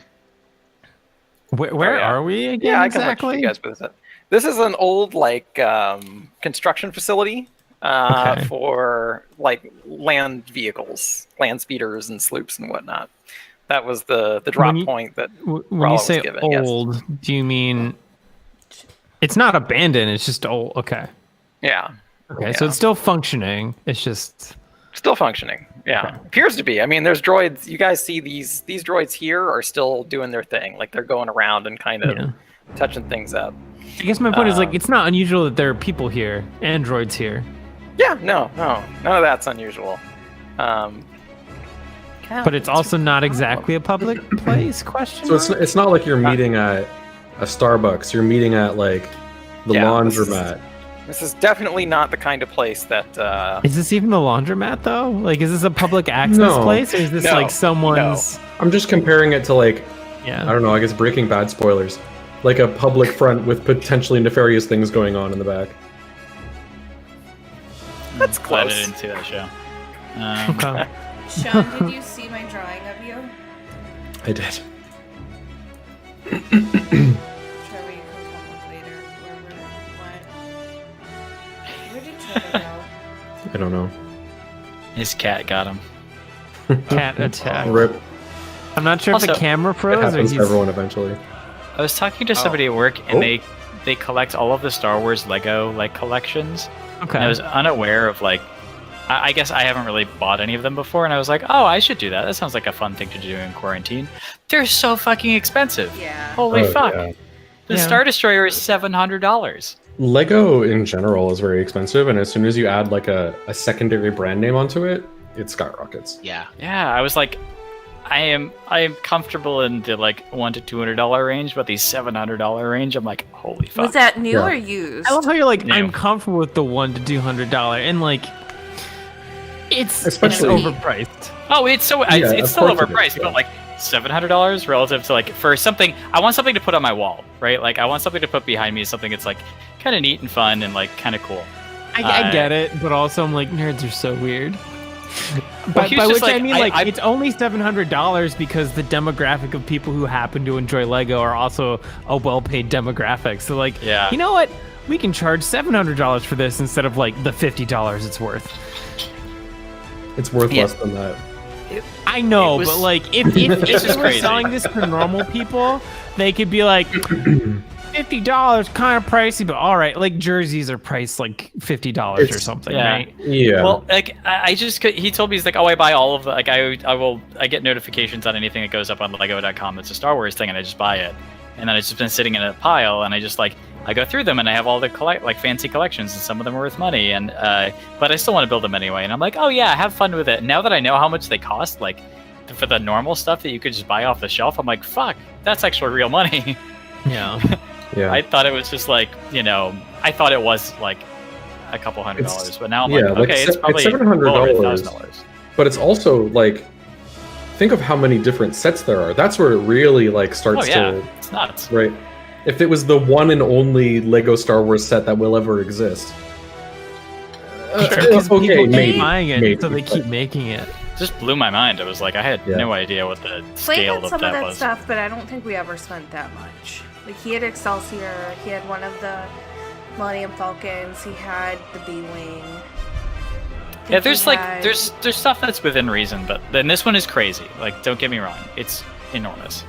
Speaker 2: Where
Speaker 5: yeah.
Speaker 2: are we again?
Speaker 5: Yeah, I can
Speaker 2: exactly.
Speaker 5: let you guys put this up. This is an old construction facility
Speaker 2: Okay.
Speaker 5: for like land vehicles, land speeders and sloops and whatnot. That was the drop point that
Speaker 2: When
Speaker 5: Rala
Speaker 2: you
Speaker 5: was
Speaker 2: say
Speaker 5: given, yes.
Speaker 2: old, do you mean it's not abandoned? It's just old. Okay.
Speaker 5: yeah.
Speaker 2: Okay. So
Speaker 5: Yeah.
Speaker 2: it's still functioning. It's just
Speaker 5: Still functioning. Yeah.
Speaker 2: Okay.
Speaker 5: Appears to be. I mean, there's droids. You guys see these droids here are still doing their thing. Like they're going around and kind of
Speaker 2: Yeah.
Speaker 5: touching things up.
Speaker 2: I guess my point is like it's not unusual that there are people here, androids here,
Speaker 5: Yeah, no. None of that's unusual.
Speaker 2: but it's also not exactly a public place. Question.
Speaker 1: So it's not like you're meeting at a Starbucks. You're meeting at like the
Speaker 5: Yeah, this is-
Speaker 1: laundromat.
Speaker 5: This is definitely not the kind of place that.
Speaker 2: Is this even the laundromat though? Like, is this a public access
Speaker 1: No.
Speaker 2: place, or is this
Speaker 5: No.
Speaker 2: like someone's?
Speaker 1: I'm just comparing it to like,
Speaker 2: Yeah.
Speaker 1: I don't know, I guess Breaking Bad spoilers. Like a public front with potentially nefarious things going on in the back.
Speaker 5: That's
Speaker 3: Glad I
Speaker 5: close.
Speaker 3: didn't see that show.
Speaker 2: Okay.
Speaker 4: Sean, did you see my drawing of you?
Speaker 1: I did.
Speaker 4: Sure, we can come up later. Where did Trevor go?
Speaker 1: I don't know.
Speaker 3: His cat got him.
Speaker 2: Cat attack.
Speaker 1: Rip.
Speaker 2: I'm not sure if the
Speaker 3: Also,
Speaker 2: camera
Speaker 1: It
Speaker 2: froze or
Speaker 1: happens
Speaker 2: he's.
Speaker 1: to everyone eventually.
Speaker 3: I was talking to somebody at work, and
Speaker 1: Oh.
Speaker 3: they collect all of the Star Wars Lego like collections.
Speaker 2: Okay.
Speaker 3: And I was unaware of like, I guess I haven't really bought any of them before, and I was like, oh, I should do that. That sounds like a fun thing to do in quarantine. They're so fucking expensive.
Speaker 4: Yeah.
Speaker 3: Holy
Speaker 1: Oh,
Speaker 3: fuck!
Speaker 1: yeah.
Speaker 3: The
Speaker 2: Yeah.
Speaker 3: Star Destroyer is $700.
Speaker 1: Lego in general is very expensive, and as soon as you add like a secondary brand name onto it, it skyrockets.
Speaker 6: Yeah.
Speaker 3: Yeah, I was like, I am comfortable in the like $100 to $200 range, but the $700 range, I'm like, holy fuck.
Speaker 4: Was that new
Speaker 1: Yeah.
Speaker 4: or used?
Speaker 2: I love how you're like,
Speaker 3: New.
Speaker 2: I'm comfortable with the $100 to $200, and like, it's
Speaker 1: Especially-
Speaker 2: overpriced.
Speaker 3: Oh, it's so
Speaker 1: Yeah,
Speaker 3: it's
Speaker 1: of
Speaker 3: still
Speaker 1: course it
Speaker 3: overpriced,
Speaker 1: is,
Speaker 3: but
Speaker 1: yeah.
Speaker 3: like $700 relative to like for something. I want something to put on my wall, right? Like I want something to put behind me, something that's like kind of neat and fun and like kind of cool.
Speaker 2: I get it, but also I'm like, nerds are so weird. By
Speaker 3: he was
Speaker 2: which
Speaker 3: just
Speaker 2: I
Speaker 3: like,
Speaker 2: mean, like,
Speaker 3: I-
Speaker 2: it's only $700 because the demographic of people who happen to enjoy Lego are also a well-paid demographic. So, like,
Speaker 3: Yeah.
Speaker 2: you know what? We can charge $700 for this instead of like the $50 it's worth.
Speaker 1: It's worth
Speaker 3: Yeah.
Speaker 1: less than that.
Speaker 2: I know,
Speaker 3: It was-
Speaker 2: but like, if
Speaker 3: It's
Speaker 2: they
Speaker 3: just
Speaker 2: were
Speaker 3: crazy.
Speaker 2: selling this to normal people, they could be like, $50 kind of pricey, but all right. Like jerseys are priced like $50 or
Speaker 1: It's-
Speaker 2: something,
Speaker 3: yeah.
Speaker 2: right?
Speaker 1: Yeah.
Speaker 3: Well, like I just he told me he's like, oh, I buy all of the like I get notifications on anything that goes up on Lego.com that's a Star Wars thing, and I just buy it, and then it's just been sitting in a pile, and I just like I go through them, and I have all the fancy collections, and some of them are worth money, and but I still want to build them anyway, and I'm like, oh yeah, have fun with it. And now that I know how much they cost, like for the normal stuff that you could just buy off the shelf, I'm like, fuck, that's actually real money.
Speaker 2: Yeah.
Speaker 1: yeah.
Speaker 3: I thought it was just like, I thought it was like a couple $100, but now I'm
Speaker 1: yeah,
Speaker 3: like,
Speaker 1: like
Speaker 3: okay, it's
Speaker 1: it's
Speaker 3: probably
Speaker 1: $700.
Speaker 3: $1,000.
Speaker 1: But it's also like, think of how many different sets there are. That's where it really like starts
Speaker 3: Oh yeah,
Speaker 1: to
Speaker 3: it's nuts.
Speaker 1: right. If it was the one and only Lego Star Wars set that will ever exist.
Speaker 2: Because
Speaker 1: okay,
Speaker 2: people keep
Speaker 1: maybe,
Speaker 2: buying it,
Speaker 1: maybe,
Speaker 2: so they
Speaker 1: but-
Speaker 2: keep making it.
Speaker 3: Just blew my mind. I was like, I had
Speaker 1: Yeah.
Speaker 3: no idea what the
Speaker 4: Slade
Speaker 3: scale
Speaker 4: had
Speaker 3: of
Speaker 4: some
Speaker 3: that
Speaker 4: of that
Speaker 3: was.
Speaker 4: stuff, but I don't think we ever spent that much. Like he had Excelsior, he had one of the Millennium Falcons, he had the B-wing.
Speaker 3: Yeah, there's like there's stuff that's within reason, but then this one is crazy. Like, don't get me wrong, it's enormous,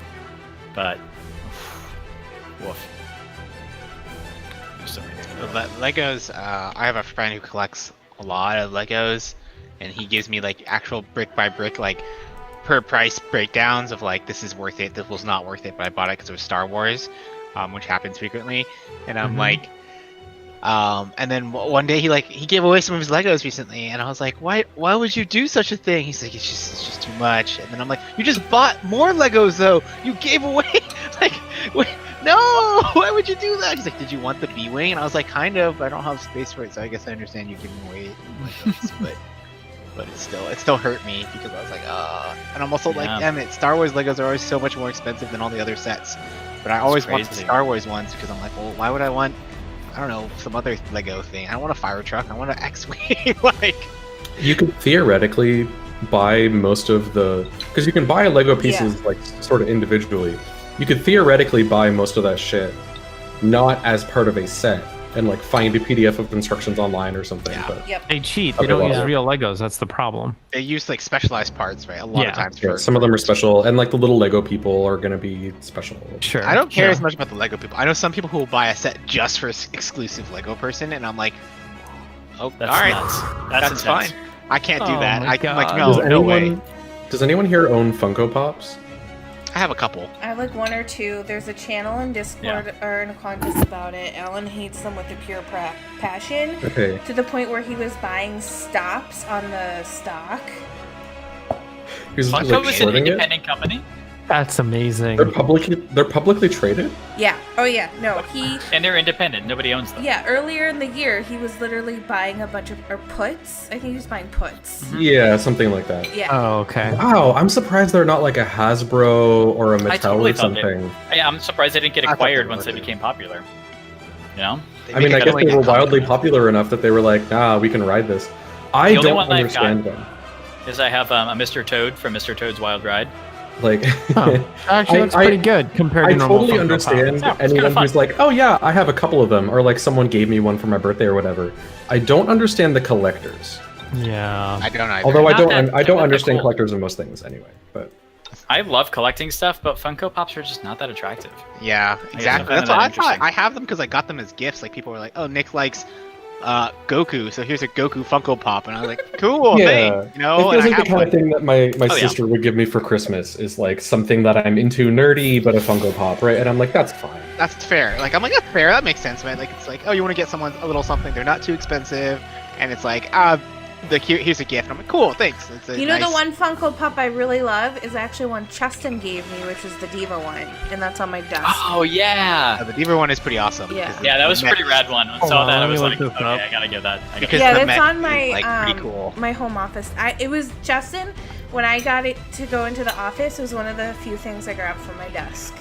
Speaker 3: but woof. There's so many different-
Speaker 6: Legos. I have a friend who collects a lot of Legos, and he gives me like actual brick by brick, like per price breakdowns of like this is worth it, this was not worth it, but I bought it because it was Star Wars, which happens frequently, and I'm like. And then one day he gave away some of his Legos recently, and I was like, why would you do such a thing? He's like, it's just too much. And then I'm like, you just bought more Legos though. You gave away like, wait, no, why would you do that? He's like, did you want the B-wing? And I was like, kind of, but I don't have space for it, so I guess I understand you giving away Legos, but it still hurt me because I was like, and I'm also like,
Speaker 3: Yeah.
Speaker 6: damn it, Star Wars Legos are always so much more expensive than all the other sets. But I always want the
Speaker 3: crazy.
Speaker 6: Star Wars ones because I'm like, well, why would I want, I don't know, some other Lego thing? I don't want a fire truck. I want an X-wing. Like,
Speaker 1: You could theoretically buy most of the, because you can buy Lego pieces like sort of individually. You could theoretically buy most of that shit not as part of a set and like find a PDF of instructions online or something.
Speaker 6: Yeah.
Speaker 1: But
Speaker 4: Yep.
Speaker 2: They cheat. They don't use real Legos. That's the problem.
Speaker 6: they use like specialized parts, right? A lot
Speaker 2: Yeah.
Speaker 6: of times.
Speaker 1: yeah,
Speaker 6: For,
Speaker 1: some of them are special, and like the little Lego people are gonna be special.
Speaker 2: Sure.
Speaker 6: I don't care
Speaker 2: sure.
Speaker 6: as much about the Lego people. I know some people who will buy a set just for exclusive Lego person, and I'm like, oh,
Speaker 3: That's
Speaker 6: all right,
Speaker 3: nuts.
Speaker 6: that's
Speaker 3: intense.
Speaker 6: fine. I can't do
Speaker 2: Oh
Speaker 6: that.
Speaker 2: my
Speaker 6: I'm like,
Speaker 2: God.
Speaker 6: no way.
Speaker 1: Does anyone here own Funko Pops?
Speaker 6: I have a couple.
Speaker 4: I have like one or two. There's a channel in Discord or in a contest about it. Alan hates them with a pure passion
Speaker 1: Okay.
Speaker 4: to the point where he was buying stops on the stock.
Speaker 1: Who's
Speaker 3: Funko
Speaker 1: like
Speaker 3: is an
Speaker 1: shorting it?
Speaker 3: independent company.
Speaker 2: That's amazing.
Speaker 1: They're publicly traded?
Speaker 4: Yeah. Oh yeah. No,
Speaker 3: And they're independent. Nobody owns them.
Speaker 4: Yeah, earlier in the year, he was literally buying a bunch of puts. I think he was buying puts.
Speaker 1: Yeah, something like that.
Speaker 4: Yeah.
Speaker 2: Oh, okay.
Speaker 1: Wow, I'm surprised they're not like a Hasbro or a Mattel
Speaker 3: totally
Speaker 1: or something.
Speaker 3: I'm surprised they didn't get
Speaker 6: I thought
Speaker 3: acquired
Speaker 6: they
Speaker 3: once they
Speaker 6: would.
Speaker 3: became popular. You know?
Speaker 1: I mean, I guess they were wildly popular enough that they were like, nah, we can ride this. I
Speaker 3: The only
Speaker 1: don't
Speaker 3: one that I've
Speaker 1: understand them.
Speaker 3: Is I have a Mr. Toad from Mr. Toad's Wild Ride.
Speaker 1: Like,
Speaker 2: Actually, looks pretty good compared to
Speaker 1: I
Speaker 2: normal
Speaker 1: totally
Speaker 2: Funko
Speaker 1: understand
Speaker 3: Pops. Yeah, it's
Speaker 1: anyone
Speaker 3: kinda
Speaker 1: who's like, oh yeah, I have a couple of them, or like someone gave me one for my birthday or whatever. I don't understand the collectors.
Speaker 2: Pops. Yeah.
Speaker 6: I don't either.
Speaker 1: Although I
Speaker 3: Not
Speaker 1: don't,
Speaker 3: that-
Speaker 1: I don't
Speaker 3: not that
Speaker 1: understand
Speaker 3: cool.
Speaker 1: collectors in most things anyway. But
Speaker 3: I love collecting stuff, but Funko Pops are just not that attractive.
Speaker 6: Yeah,
Speaker 3: I
Speaker 6: exactly.
Speaker 3: find
Speaker 6: That's
Speaker 3: that
Speaker 6: what I
Speaker 3: interesting.
Speaker 6: thought. I have them because I got them as gifts. Like people were like, "Oh, Nick likes Goku, so here's a Goku Funko Pop," and I was like, "Cool,
Speaker 1: yeah,
Speaker 6: thanks." You know,
Speaker 1: it
Speaker 6: and
Speaker 1: feels
Speaker 6: I
Speaker 1: like the
Speaker 6: have
Speaker 1: kind
Speaker 6: one.
Speaker 1: of thing that my
Speaker 3: Oh, yeah.
Speaker 1: sister would give me for Christmas is like something that I'm into nerdy, but a Funko Pop, right? And I'm like, that's fine.
Speaker 6: That's fair. Like I'm like, that's fair. That makes sense, man. Like it's like, oh, you want to get someone a little something. They're not too expensive, and it's like, here's a gift. And I'm like, cool, thanks. It's a
Speaker 4: You know,
Speaker 6: nice...
Speaker 4: the one Funko Pop I really love is actually one Cheston gave me, which is the Diva one, and that's on my desk.
Speaker 3: Oh yeah.
Speaker 6: The Diva one is pretty awesome.
Speaker 4: Yeah.
Speaker 6: because
Speaker 3: Yeah, that was a
Speaker 6: the
Speaker 3: pretty
Speaker 6: mech-
Speaker 3: rad one. When I
Speaker 2: Hold
Speaker 3: saw
Speaker 2: on,
Speaker 3: that, I
Speaker 2: let me
Speaker 3: was
Speaker 2: look
Speaker 3: like,
Speaker 2: this
Speaker 3: okay,
Speaker 2: up.
Speaker 3: I gotta give that.
Speaker 6: Because
Speaker 4: Yeah,
Speaker 6: the
Speaker 4: that's
Speaker 6: mech
Speaker 4: on my
Speaker 6: is, like, pretty cool.
Speaker 4: my home office. It was Justin. When I got it to go into the office, it was one of the few things I grabbed from my desk.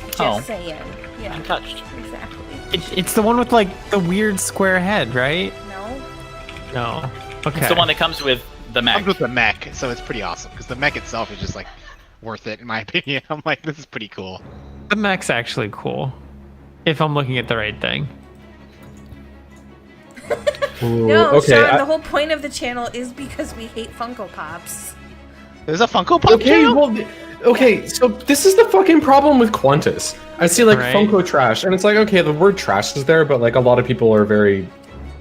Speaker 4: Just
Speaker 3: Oh.
Speaker 4: saying. Yeah,
Speaker 3: I'm touched.
Speaker 4: exactly.
Speaker 2: It's the one with like the weird square head, right?
Speaker 4: No.
Speaker 2: No. Okay.
Speaker 3: It's the one that comes with the mech.
Speaker 6: Comes with the mech, so it's pretty awesome. Because the mech itself is just like worth it, in my opinion. I'm like, this is pretty cool.
Speaker 2: The mech's actually cool. If I'm looking at the right thing.
Speaker 1: Ooh,
Speaker 4: No,
Speaker 1: okay.
Speaker 4: Sean, the whole point of the channel is because we hate Funko Pops.
Speaker 6: There's a Funko Pop
Speaker 1: Okay,
Speaker 6: channel?
Speaker 1: well, okay, so this is the fucking problem with Qantas. I see like
Speaker 2: Right.
Speaker 1: Funko trash, and it's like, okay, the word trash is there, but like a lot of people are very,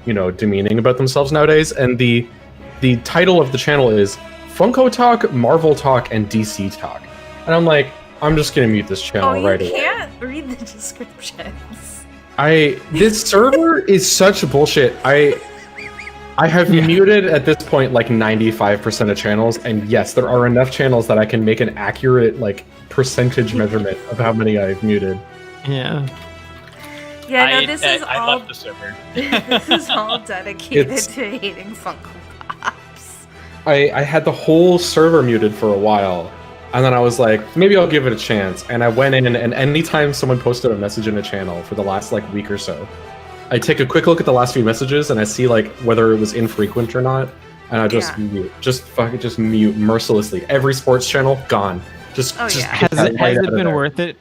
Speaker 1: demeaning about themselves nowadays. And the title of the channel is Funko Talk, Marvel Talk, and DC Talk. And I'm like, I'm just gonna mute this channel
Speaker 4: Oh,
Speaker 1: right
Speaker 4: you
Speaker 1: away.
Speaker 4: can't read the descriptions.
Speaker 1: This server is such bullshit. I have muted at this point like 95% of channels, and yes, there are enough channels that I can make an accurate like percentage measurement of how many I've muted.
Speaker 2: Yeah.
Speaker 4: Yeah, no, this is
Speaker 3: I
Speaker 4: all
Speaker 3: left the server.
Speaker 4: this is all dedicated
Speaker 1: It's-
Speaker 4: to hating Funko Pops.
Speaker 1: I had the whole server muted for a while, and then I was like, maybe I'll give it a chance. And I went in, and anytime someone posted a message in a channel for the last like week or so, I take a quick look at the last few messages, and I see like whether it was infrequent or not, and I just mute, just mute mercilessly. Every sports channel gone. Just
Speaker 4: Oh,
Speaker 1: just
Speaker 4: yeah.
Speaker 1: get
Speaker 2: Has
Speaker 1: that
Speaker 2: it,
Speaker 1: right
Speaker 2: has
Speaker 1: out
Speaker 2: it
Speaker 1: of
Speaker 2: been
Speaker 1: there.
Speaker 2: worth it?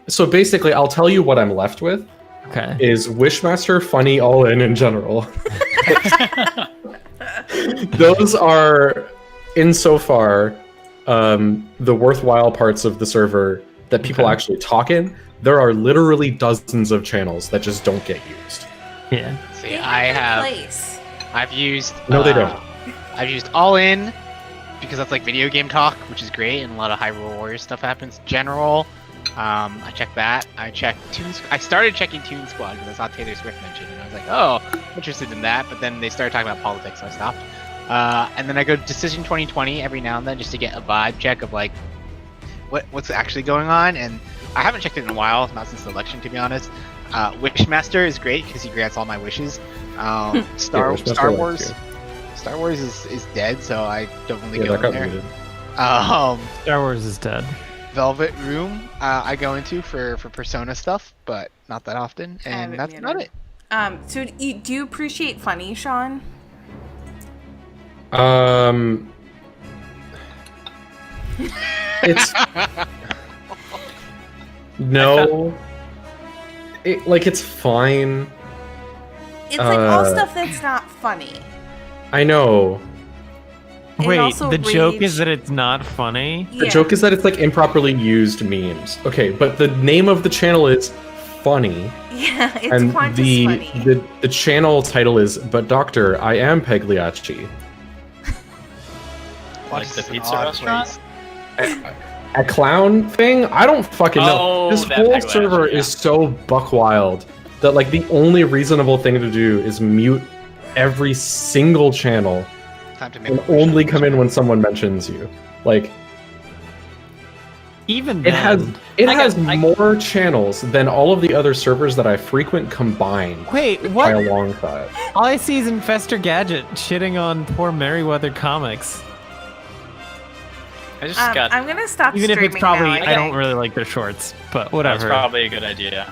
Speaker 1: So basically, I'll tell you what I'm left with
Speaker 2: Okay.
Speaker 1: is Wishmaster, Funny, All In general. Those are, insofar, the worthwhile parts of the server that people
Speaker 2: Okay.
Speaker 1: actually talk in. There are literally dozens of channels that just don't get used.
Speaker 2: Yeah.
Speaker 6: See,
Speaker 4: They
Speaker 6: I
Speaker 4: their
Speaker 6: have
Speaker 4: place.
Speaker 6: I've used
Speaker 1: No, they don't.
Speaker 6: I've used All In because that's like video game talk, which is great, and a lot of Hyrule Warriors stuff happens. General, I checked that. I checked Toon. I started checking Toon Squad because I saw Taylor Swift mentioned, and I was like, oh, interested in that. But then they started talking about politics, so I stopped. And then I go to Decision 2020 every now and then just to get a vibe check of like what's actually going on. And I haven't checked it in a while, not since the election, to be honest. Wishmaster is great because he grants all my wishes. Star
Speaker 1: Wishmaster
Speaker 6: Wars.
Speaker 1: likes
Speaker 6: Star Wars is dead, so I don't really
Speaker 1: Yeah,
Speaker 6: go
Speaker 1: that
Speaker 6: in
Speaker 1: got
Speaker 6: there.
Speaker 1: muted.
Speaker 2: Star Wars is dead.
Speaker 6: Velvet Room I go into for Persona stuff, but not that often,
Speaker 4: I have
Speaker 6: and
Speaker 4: it
Speaker 6: that's
Speaker 4: muted.
Speaker 6: not it.
Speaker 4: So do you appreciate funny, Sean?
Speaker 1: It's no. It's fine.
Speaker 4: It's like all
Speaker 1: Uh,
Speaker 4: stuff that's not funny.
Speaker 1: I know.
Speaker 4: It
Speaker 2: Wait,
Speaker 4: also
Speaker 2: the joke is
Speaker 4: rage-
Speaker 2: that it's not funny?
Speaker 1: The joke is that it's like improperly used memes. Okay, but the name of the channel is Funny,
Speaker 4: Yeah, it's
Speaker 1: and
Speaker 4: Qantas
Speaker 1: the,
Speaker 4: funny.
Speaker 1: the channel title is But Doctor, I Am Pagliacci.
Speaker 3: Like the
Speaker 6: This is an
Speaker 3: pizza
Speaker 6: odd
Speaker 3: restaurant?
Speaker 6: place.
Speaker 1: A clown thing? I don't fucking know.
Speaker 3: Oh,
Speaker 1: This
Speaker 3: that
Speaker 1: whole
Speaker 3: Pagliacci,
Speaker 1: server
Speaker 3: yeah.
Speaker 1: is so buck wild that like the only reasonable thing to do is mute every single channel
Speaker 6: Time to make
Speaker 1: and
Speaker 6: a wish.
Speaker 1: only come in when someone mentions you. Like,
Speaker 2: Even
Speaker 1: It
Speaker 2: then,
Speaker 1: has more channels than all of the other servers that I frequent combined.
Speaker 2: Wait,
Speaker 1: by
Speaker 2: what?
Speaker 1: a long shot.
Speaker 2: All I see is Infestor Gadget shitting on poor Merryweather Comics.
Speaker 3: I just got.
Speaker 4: I'm gonna stop
Speaker 2: Even if
Speaker 4: streaming
Speaker 2: it's probably,
Speaker 4: now.
Speaker 2: I don't really like their shorts, but whatever.
Speaker 3: That's probably a good idea.